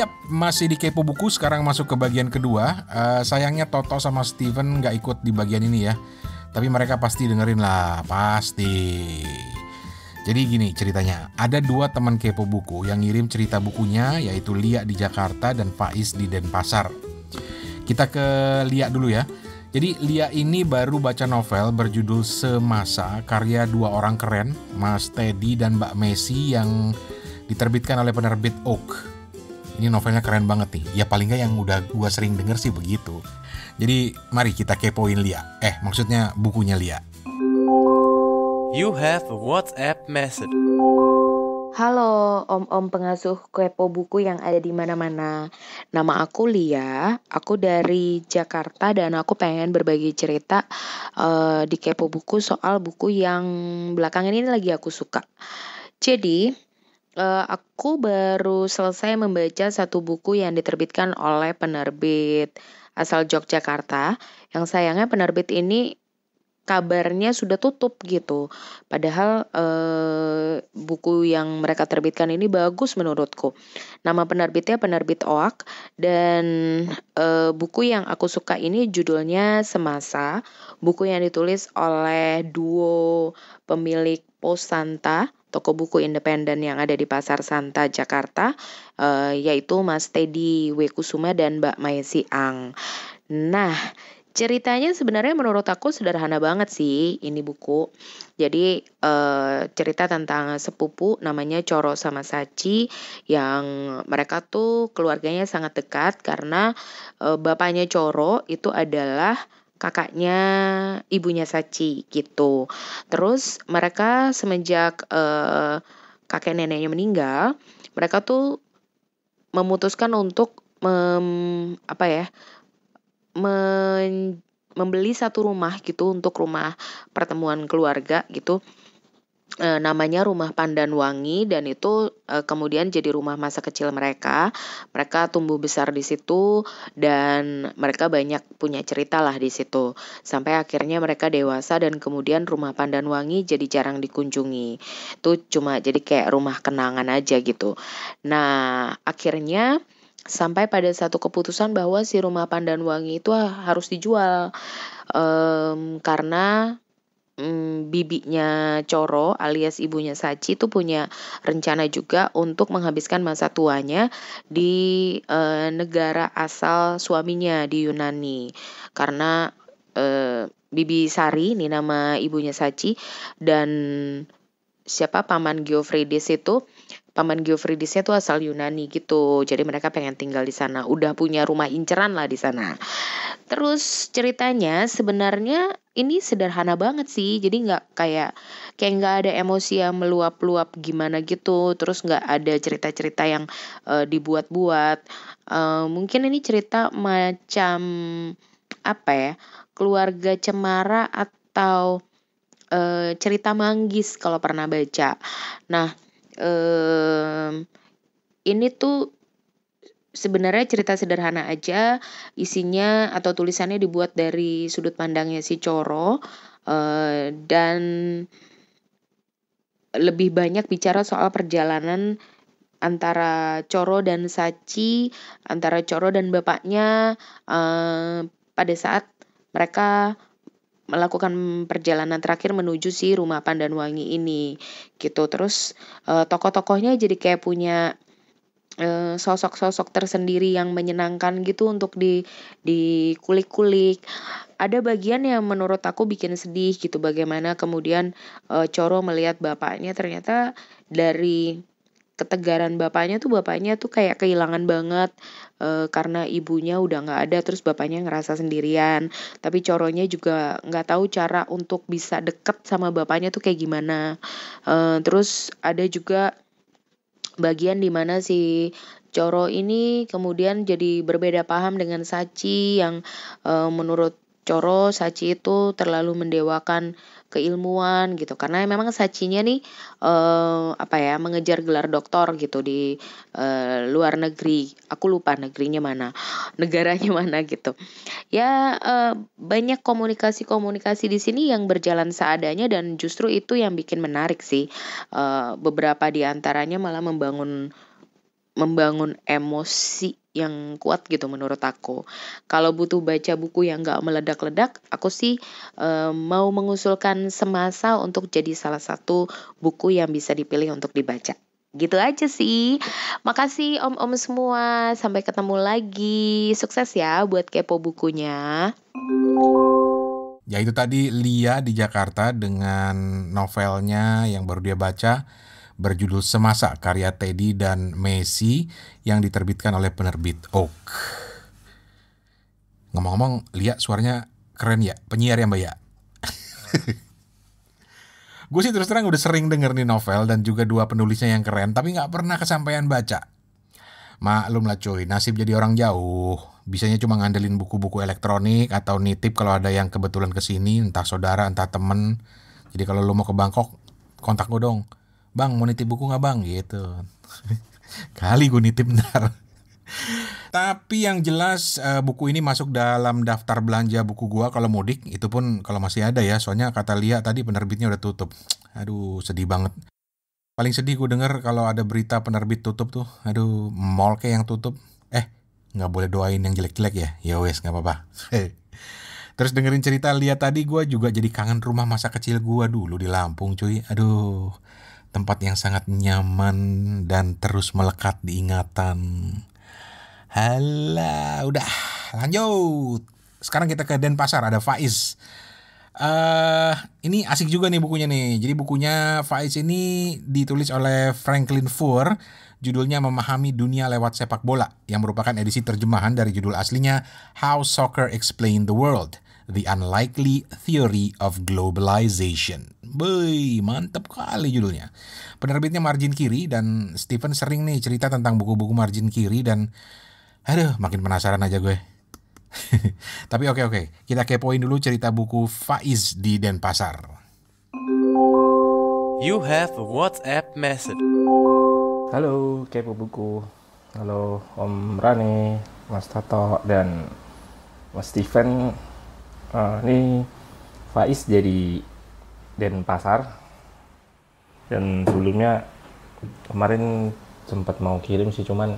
B: Yap, masih di Kepo Buku. Sekarang masuk ke bagian kedua. Sayangnya Toto sama Steven nggak ikut di bagian ini ya. Tapi mereka pasti dengerin lah, pasti. Jadi gini ceritanya, ada 2 teman Kepo Buku yang ngirim cerita bukunya, yaitu Lia di Jakarta dan Faiz di Denpasar. Kita ke Lia dulu ya. Jadi Lia ini baru baca novel berjudul Semasa, karya 2 orang keren, Mas Teddy dan Mbak Messi, yang diterbitkan oleh penerbit Oak. Ini novelnya keren banget nih, ya paling nggak yang udah gua sering denger sih begitu. Jadi mari kita kepoin Lia, maksudnya bukunya Lia.
F: You have a WhatsApp message.
D: Halo om-om pengasuh Kepo Buku yang ada di mana-mana. Nama aku Lia, aku dari Jakarta dan aku pengen berbagi cerita di Kepo Buku soal buku yang belakangan ini lagi aku suka. Jadi aku baru selesai membaca satu buku yang diterbitkan oleh penerbit asal Yogyakarta, yang sayangnya penerbit ini kabarnya sudah tutup gitu. Padahal buku yang mereka terbitkan ini bagus menurutku. Nama penerbitnya penerbit Oak, dan buku yang aku suka ini judulnya Semasa. Buku yang ditulis oleh duo pemilik Pos Santa, toko buku independen yang ada di Pasar Santa, Jakarta, yaitu Mas Teddy W. Kusuma dan Mbak Maesi Ang. Nah, ceritanya sebenarnya menurut aku sederhana banget sih ini buku. Jadi cerita tentang sepupu namanya Coro sama Sachi, yang mereka tuh keluarganya sangat dekat karena bapaknya Coro itu adalah kakaknya ibunya Sachi gitu. Terus mereka semenjak kakek neneknya meninggal, mereka tuh memutuskan untuk membeli satu rumah gitu untuk rumah pertemuan keluarga gitu. Namanya Rumah Pandanwangi, dan itu kemudian jadi rumah masa kecil mereka. Mereka tumbuh besar di situ dan mereka banyak punya cerita lah di situ. Sampai akhirnya mereka dewasa dan kemudian Rumah Pandanwangi jadi jarang dikunjungi. Itu cuma jadi kayak rumah kenangan aja gitu. Nah, akhirnya sampai pada satu keputusan bahwa si Rumah Pandanwangi itu harus dijual karena bibinya Coro alias ibunya Sachi itu punya rencana juga untuk menghabiskan masa tuanya di negara asal suaminya di Yunani. Karena Bibi Sari, ini nama ibunya Sachi, dan paman Geoffridis itu Paman Geofridisnya tuh asal Yunani gitu. Jadi mereka pengen tinggal di sana. Udah punya rumah inceran lah di sana. Terus ceritanya sebenarnya ini sederhana banget sih. Jadi kayak nggak ada emosi yang meluap-luap gimana gitu. Terus nggak ada cerita-cerita yang dibuat-buat. Mungkin ini cerita macam apa ya? Keluarga Cemara atau cerita Manggis kalau pernah baca. Nah, ini tuh sebenarnya cerita sederhana aja, isinya atau tulisannya dibuat dari sudut pandangnya si Coro, dan lebih banyak bicara soal perjalanan antara Coro dan Saci, antara Coro dan bapaknya, pada saat mereka melakukan perjalanan terakhir menuju si rumah Pandanwangi ini gitu. Terus tokoh-tokohnya jadi kayak punya sosok-sosok tersendiri yang menyenangkan gitu untuk dikulik-kulik. Ada bagian yang menurut aku bikin sedih gitu, bagaimana kemudian Coro melihat bapaknya ternyata dari ketegaran bapaknya tuh kayak kehilangan banget, karena ibunya udah nggak ada, terus bapaknya ngerasa sendirian. Tapi Coronya juga nggak tahu cara untuk bisa deket sama bapaknya tuh kayak gimana. Terus ada juga bagian dimana si Coro ini kemudian jadi berbeda paham dengan Saci yang menurut Coro Saci itu terlalu mendewakan keilmuan gitu, karena memang Sacinya nih mengejar gelar doktor gitu di luar negeri. Aku lupa negerinya mana, negaranya mana gitu. Ya banyak komunikasi di sini yang berjalan seadanya dan justru itu yang bikin menarik sih. Beberapa di antaranya malah membangun emosi yang kuat gitu menurut aku. Kalau butuh baca buku yang gak meledak-ledak, aku sih mau mengusulkan Semasa untuk jadi salah satu buku yang bisa dipilih untuk dibaca. Gitu aja sih. Makasih om-om semua. Sampai ketemu lagi. Sukses ya buat kepo bukunya.
B: Ya itu tadi Lia di Jakarta dengan novelnya yang baru dia baca, berjudul Semasa, karya Teddy dan Messi yang diterbitkan oleh penerbit Oak. Ngomong-ngomong, Lia suaranya keren ya, penyiar ya Mbak ya? Gue sih terus terang udah sering denger nih novel dan juga dua penulisnya yang keren, tapi gak pernah kesampaian baca. Maklum lah cuy, nasib jadi orang jauh. Bisanya cuma ngandelin buku-buku elektronik atau nitip kalau ada yang kebetulan kesini, entah saudara, entah temen. Jadi kalau lo mau ke Bangkok, kontak gue dong. Bang, mau nitip buku gak bang? Gitu. Kali gue nitip ntar. Tapi yang jelas buku ini masuk dalam daftar belanja buku gue kalau mudik. Itu pun kalau masih ada ya. Soalnya kata Lia tadi penerbitnya udah tutup. Aduh, sedih banget. Paling sedih gue denger kalau ada berita penerbit tutup tuh. Aduh, mall kayak yang tutup. Gak boleh doain yang jelek-jelek ya. Ya wes, gak apa-apa. Terus dengerin cerita Lia tadi, gue juga jadi kangen rumah masa kecil gue dulu di Lampung cuy. Aduh, tempat yang sangat nyaman dan terus melekat di ingatan. Halah, udah lanjut. Sekarang kita ke Denpasar, ada Faiz. Ini asik juga nih bukunya nih. Jadi bukunya Faiz ini ditulis oleh Franklin Foer. Judulnya Memahami Dunia Lewat Sepak Bola, yang merupakan edisi terjemahan dari judul aslinya How Soccer Explained the World, The Unlikely Theory of Globalization. Beuy, mantep kali judulnya. Penerbitnya Margin Kiri, dan Stephen sering nih cerita tentang buku-buku Margin Kiri dan aduh, makin penasaran aja gue. Tapi oke, kita kepoin dulu cerita buku Faiz di Denpasar.
F: You have a WhatsApp message.
E: Halo kepo buku. Halo Om Rane, Mas Tato, dan Mas Steven. Ini Faiz jadi Denpasar. Dan sebelumnya kemarin sempat mau kirim sih, cuman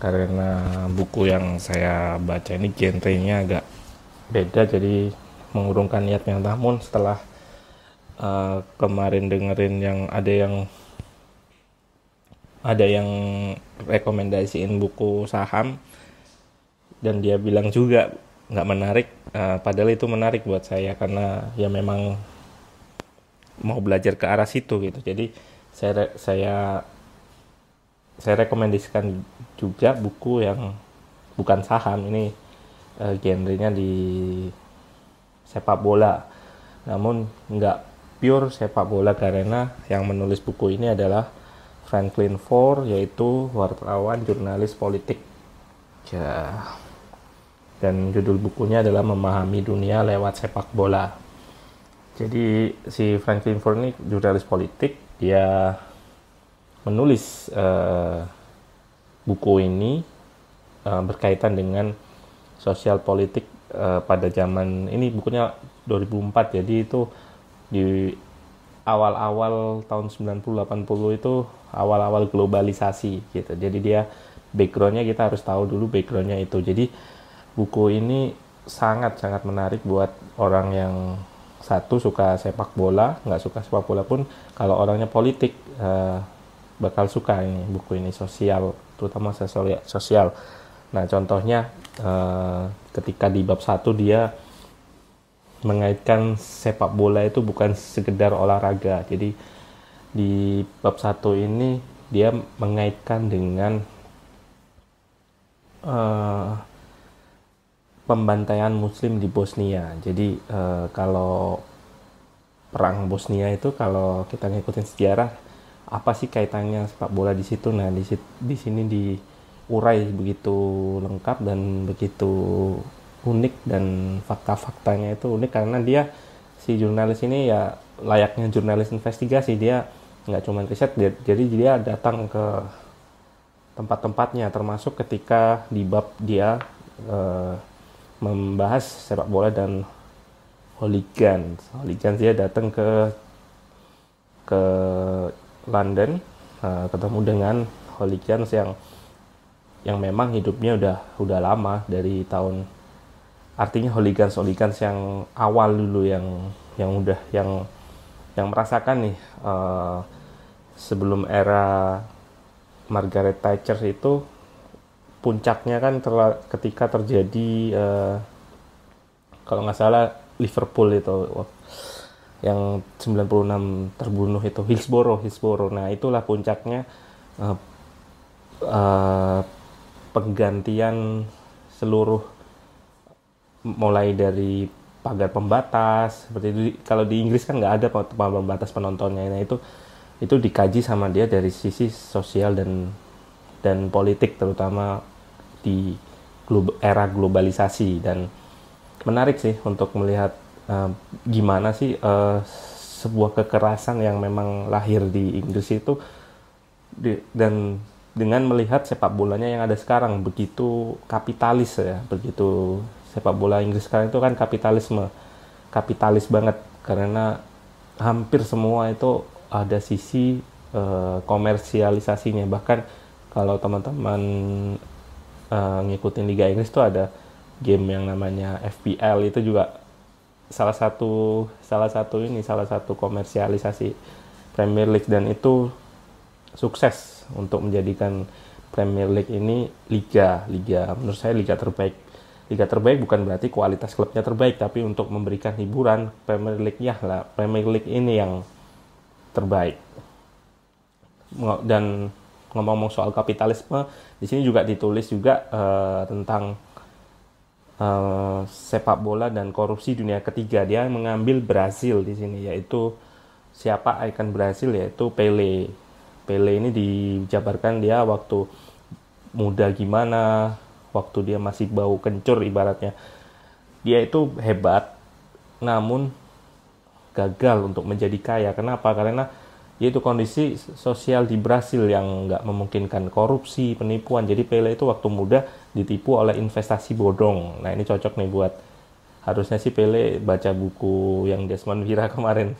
E: karena buku yang saya baca ini genrenya agak beda, jadi mengurungkan niatnya. Namun setelah kemarin dengerin yang ada yang rekomendasiin buku saham dan dia bilang juga nggak menarik, padahal itu menarik buat saya karena ya memang mau belajar ke arah situ gitu. Jadi saya saya rekomendasikan juga buku yang bukan saham. Ini genrenya di sepak bola, namun nggak pure sepak bola, karena yang menulis buku ini adalah Franklin Foer, yaitu wartawan jurnalis politik ya. Dan judul bukunya adalah Memahami Dunia Lewat Sepak Bola. Jadi si Franklin Foer ini jurnalis politik, dia menulis buku ini berkaitan dengan sosial politik pada zaman ini. Bukunya 2004, jadi itu di awal-awal tahun 90-80 itu awal-awal globalisasi gitu. Jadi dia backgroundnya, kita harus tahu dulu backgroundnya itu. Jadi buku ini sangat-sangat menarik buat orang yang satu suka sepak bola, nggak suka sepak bola pun kalau orangnya politik bakal suka ini buku ini, sosial, terutama sosial. Nah contohnya ketika di bab 1 dia mengaitkan sepak bola itu bukan sekedar olahraga. Jadi di bab 1 ini dia mengaitkan dengan pembantaian Muslim di Bosnia. Jadi kalau perang Bosnia itu, kalau kita ngikutin sejarah, apa sih kaitannya sepak bola di situ? Nah di sini diurai begitu lengkap dan begitu unik, dan fakta-faktanya itu unik karena dia, si jurnalis ini ya layaknya jurnalis investigasi, dia nggak cuma riset, jadi dia datang ke tempat-tempatnya, termasuk ketika di bab dia membahas sepak bola dan hooligans, dia datang ke London, ketemu dengan hooligans yang memang hidupnya udah lama, dari tahun, artinya hooligans yang awal dulu, yang merasakan nih sebelum era Margaret Thatcher itu puncaknya kan ketika terjadi kalau nggak salah Liverpool itu yang 96 terbunuh itu, Hillsborough. Nah itulah puncaknya penggantian seluruh, mulai dari pagar pembatas seperti itu. Kalau di Inggris kan nggak ada pagar pembatas penontonnya. Nah itu dikaji sama dia dari sisi sosial dan politik, terutama di era globalisasi. Dan menarik sih untuk melihat gimana sih sebuah kekerasan yang memang lahir di Inggris itu, dan dengan melihat sepak bolanya yang ada sekarang begitu kapitalis ya, begitu sepak bola Inggris sekarang itu kan kapitalis banget, karena hampir semua itu ada sisi komersialisasinya. Bahkan kalau teman-teman ngikutin Liga Inggris tuh ada game yang namanya FPL, itu juga salah satu komersialisasi Premier League, dan itu sukses untuk menjadikan Premier League ini liga menurut saya liga terbaik. Liga terbaik bukan berarti kualitas klubnya terbaik, tapi untuk memberikan hiburan, Premier League ini yang terbaik. Dan ngomong-ngomong soal kapitalisme, di sini juga ditulis juga tentang sepak bola dan korupsi dunia ketiga. Dia mengambil Brazil di sini, yaitu siapa ikon Brazil, yaitu Pele. Pele ini dijabarkan dia waktu muda gimana, waktu dia masih bau kencur ibaratnya. Dia itu hebat, namun gagal untuk menjadi kaya. Kenapa? Karena yaitu kondisi sosial di Brasil yang nggak memungkinkan korupsi, penipuan. Jadi Pele itu waktu muda ditipu oleh investasi bodong. Nah ini cocok nih buat, harusnya sih Pele baca buku yang Desmond Vira kemarin.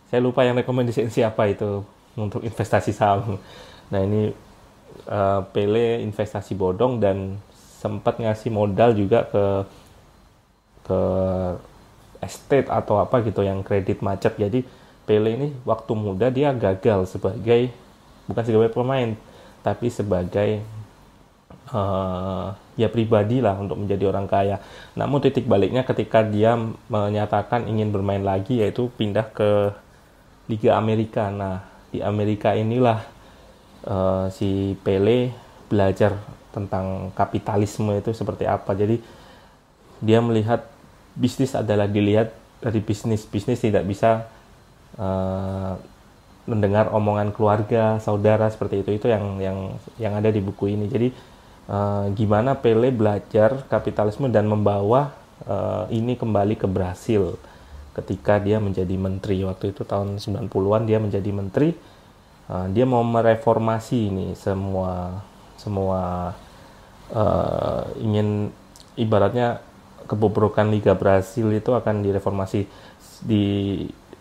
E: Saya lupa yang rekomendasiin siapa itu untuk investasi saham. Nah ini Pele investasi bodong dan sempat ngasih modal juga ke estate atau apa gitu yang kredit macet. Jadi Pele ini waktu muda dia gagal bukan sebagai pemain, tapi sebagai ya pribadi lah untuk menjadi orang kaya. Namun titik baliknya ketika dia menyatakan ingin bermain lagi, yaitu pindah ke Liga Amerika. Nah di Amerika inilah si Pele belajar tentang kapitalisme itu seperti apa. Jadi dia melihat bisnis adalah dilihat dari bisnis tidak bisa mendengar omongan keluarga, saudara seperti itu yang ada di buku ini. Jadi gimana Pele belajar kapitalisme dan membawa ini kembali ke Brasil ketika dia menjadi menteri. Waktu itu tahun 90-an dia menjadi menteri. Dia mau mereformasi ini semua ingin, ibaratnya kebobrokan Liga Brasil itu akan direformasi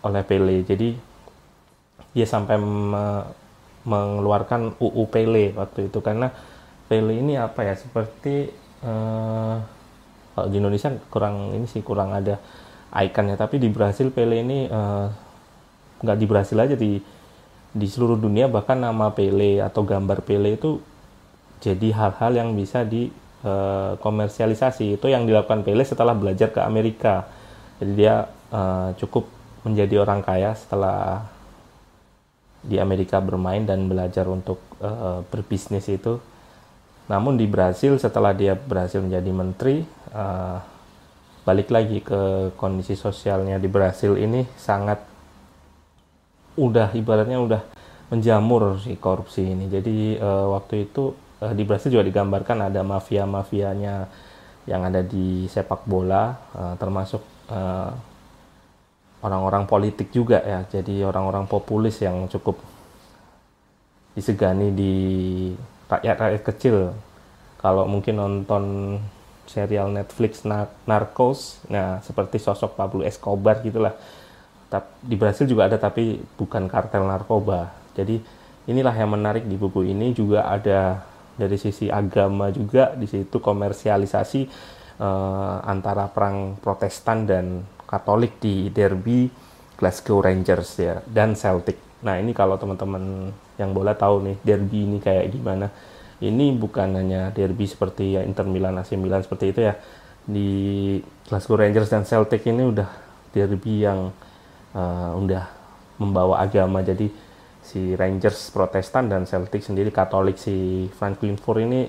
E: oleh Pele. Jadi dia sampai mengeluarkan UU Pele waktu itu, karena Pele ini apa ya, seperti kalau di Indonesia kurang ada ikonnya, tapi di Brasil Pele ini nggak di Brasil aja, di seluruh dunia bahkan nama Pele atau gambar Pele itu jadi hal-hal yang bisa dikomersialisasi. Itu yang dilakukan Pele setelah belajar ke Amerika. Jadi dia cukup menjadi orang kaya setelah di Amerika bermain dan belajar untuk berbisnis itu. Namun di Brasil setelah dia berhasil menjadi menteri, balik lagi ke kondisi sosialnya di Brasil ini sangat ibaratnya udah menjamur si korupsi ini. Jadi waktu itu di Brasil juga digambarkan ada mafia-mafianya yang ada di sepak bola, termasuk orang-orang politik juga ya. Jadi orang-orang populis yang cukup disegani di rakyat-rakyat kecil. Kalau mungkin nonton serial Netflix Narcos, nah seperti sosok Pablo Escobar gitulah. Di Brasil juga ada, tapi bukan kartel narkoba. Jadi inilah yang menarik di buku ini. Juga ada dari sisi agama juga di situ, komersialisasi antara perang Protestan dan Katolik di derby Glasgow Rangers ya dan Celtic. Nah ini kalau teman-teman yang bola tahu nih derby ini kayak gimana. Ini bukan hanya derby seperti ya Inter Milan, AC Milan seperti itu ya. Di Glasgow Rangers dan Celtic ini udah derby yang udah membawa agama. Jadi si Rangers Protestan dan Celtic sendiri Katolik. Si Franklin Ford ini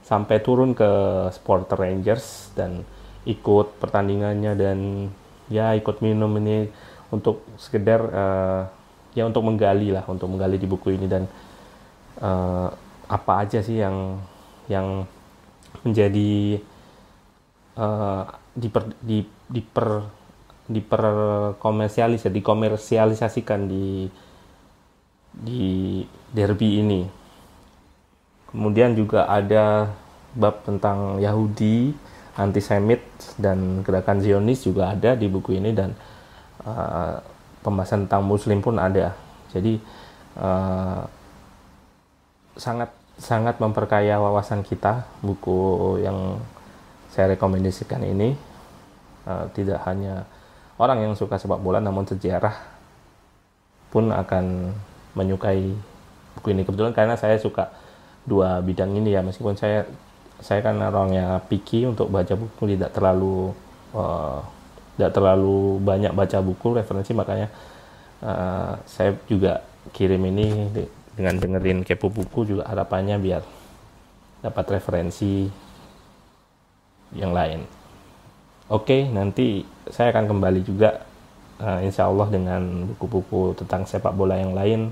E: sampai turun ke supporter Rangers dan ikut pertandingannya dan ya ikut minum ini untuk sekedar ya untuk menggali di buku ini. Dan apa aja sih yang menjadi dikomersialisasikan di derby ini. Kemudian juga ada bab tentang Yahudi, antisemit dan gerakan Zionis juga ada di buku ini, dan pembahasan tentang Muslim pun ada. Jadi sangat memperkaya wawasan kita buku yang saya rekomendasikan ini. Tidak hanya orang yang suka sepak bola, namun sejarah pun akan menyukai buku ini. Kebetulan karena saya suka dua bidang ini ya, meskipun saya kan orangnya picky untuk baca buku, tidak terlalu banyak baca buku referensi, makanya saya juga kirim ini dengan dengerin Kepo Buku juga harapannya biar dapat referensi yang lain. Oke, nanti saya akan kembali juga insya Allah dengan buku-buku tentang sepak bola yang lain.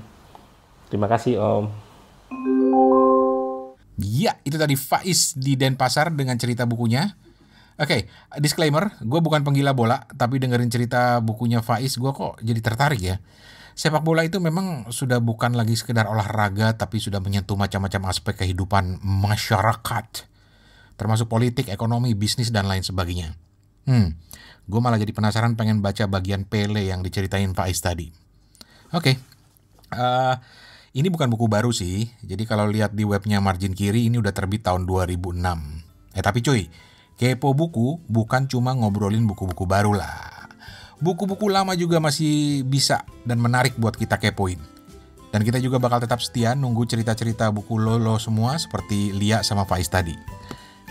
E: Terima kasih Om.
B: Ya, itu tadi Faiz di Denpasar dengan cerita bukunya. Oke, disclaimer, gue bukan penggila bola, tapi dengerin cerita bukunya Faiz, gue kok jadi tertarik ya. Sepak bola itu memang sudah bukan lagi sekedar olahraga, tapi sudah menyentuh macam-macam aspek kehidupan masyarakat, termasuk politik, ekonomi, bisnis, dan lain sebagainya. Gue malah jadi penasaran pengen baca bagian Pele yang diceritain Faiz tadi. Oke, ini bukan buku baru sih, jadi kalau lihat di webnya margin kiri ini udah terbit tahun 2006. Tapi cuy, Kepo Buku bukan cuma ngobrolin buku-buku baru lah. Buku-buku lama juga masih bisa dan menarik buat kita kepoin. Dan kita juga bakal tetap setia nunggu cerita-cerita buku lo semua seperti Lia sama Faiz tadi.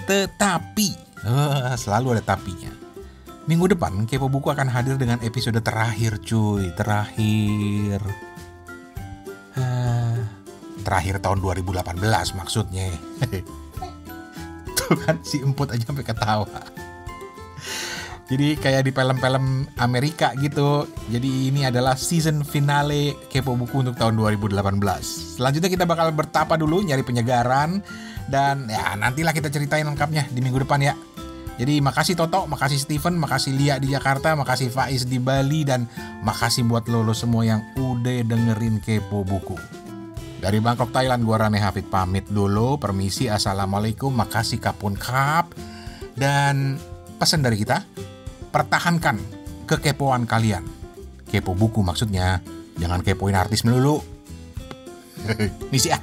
B: Tetapi, selalu ada tapinya. Minggu depan Kepo Buku akan hadir dengan episode terakhir cuy, terakhir terakhir tahun 2018 maksudnya. Tuh kan si Emput aja sampai ketawa. Jadi kayak di film-film Amerika gitu. Jadi ini adalah season finale Kepo Buku untuk tahun 2018. Selanjutnya kita bakal bertapa dulu nyari penyegaran. Dan ya nantilah kita ceritain lengkapnya di minggu depan ya. Jadi makasih Toto, makasih Steven, makasih Lia di Jakarta, makasih Faiz di Bali. Dan makasih buat lo semua yang udah dengerin Kepo Buku. Dari Bangkok, Thailand, gua Rane Hafid pamit dulu. Permisi, assalamualaikum, makasih kapun kap. Dan pesan dari kita, pertahankan kekepoan kalian. Kepo buku maksudnya, jangan kepoin artis melulu. Misi ah.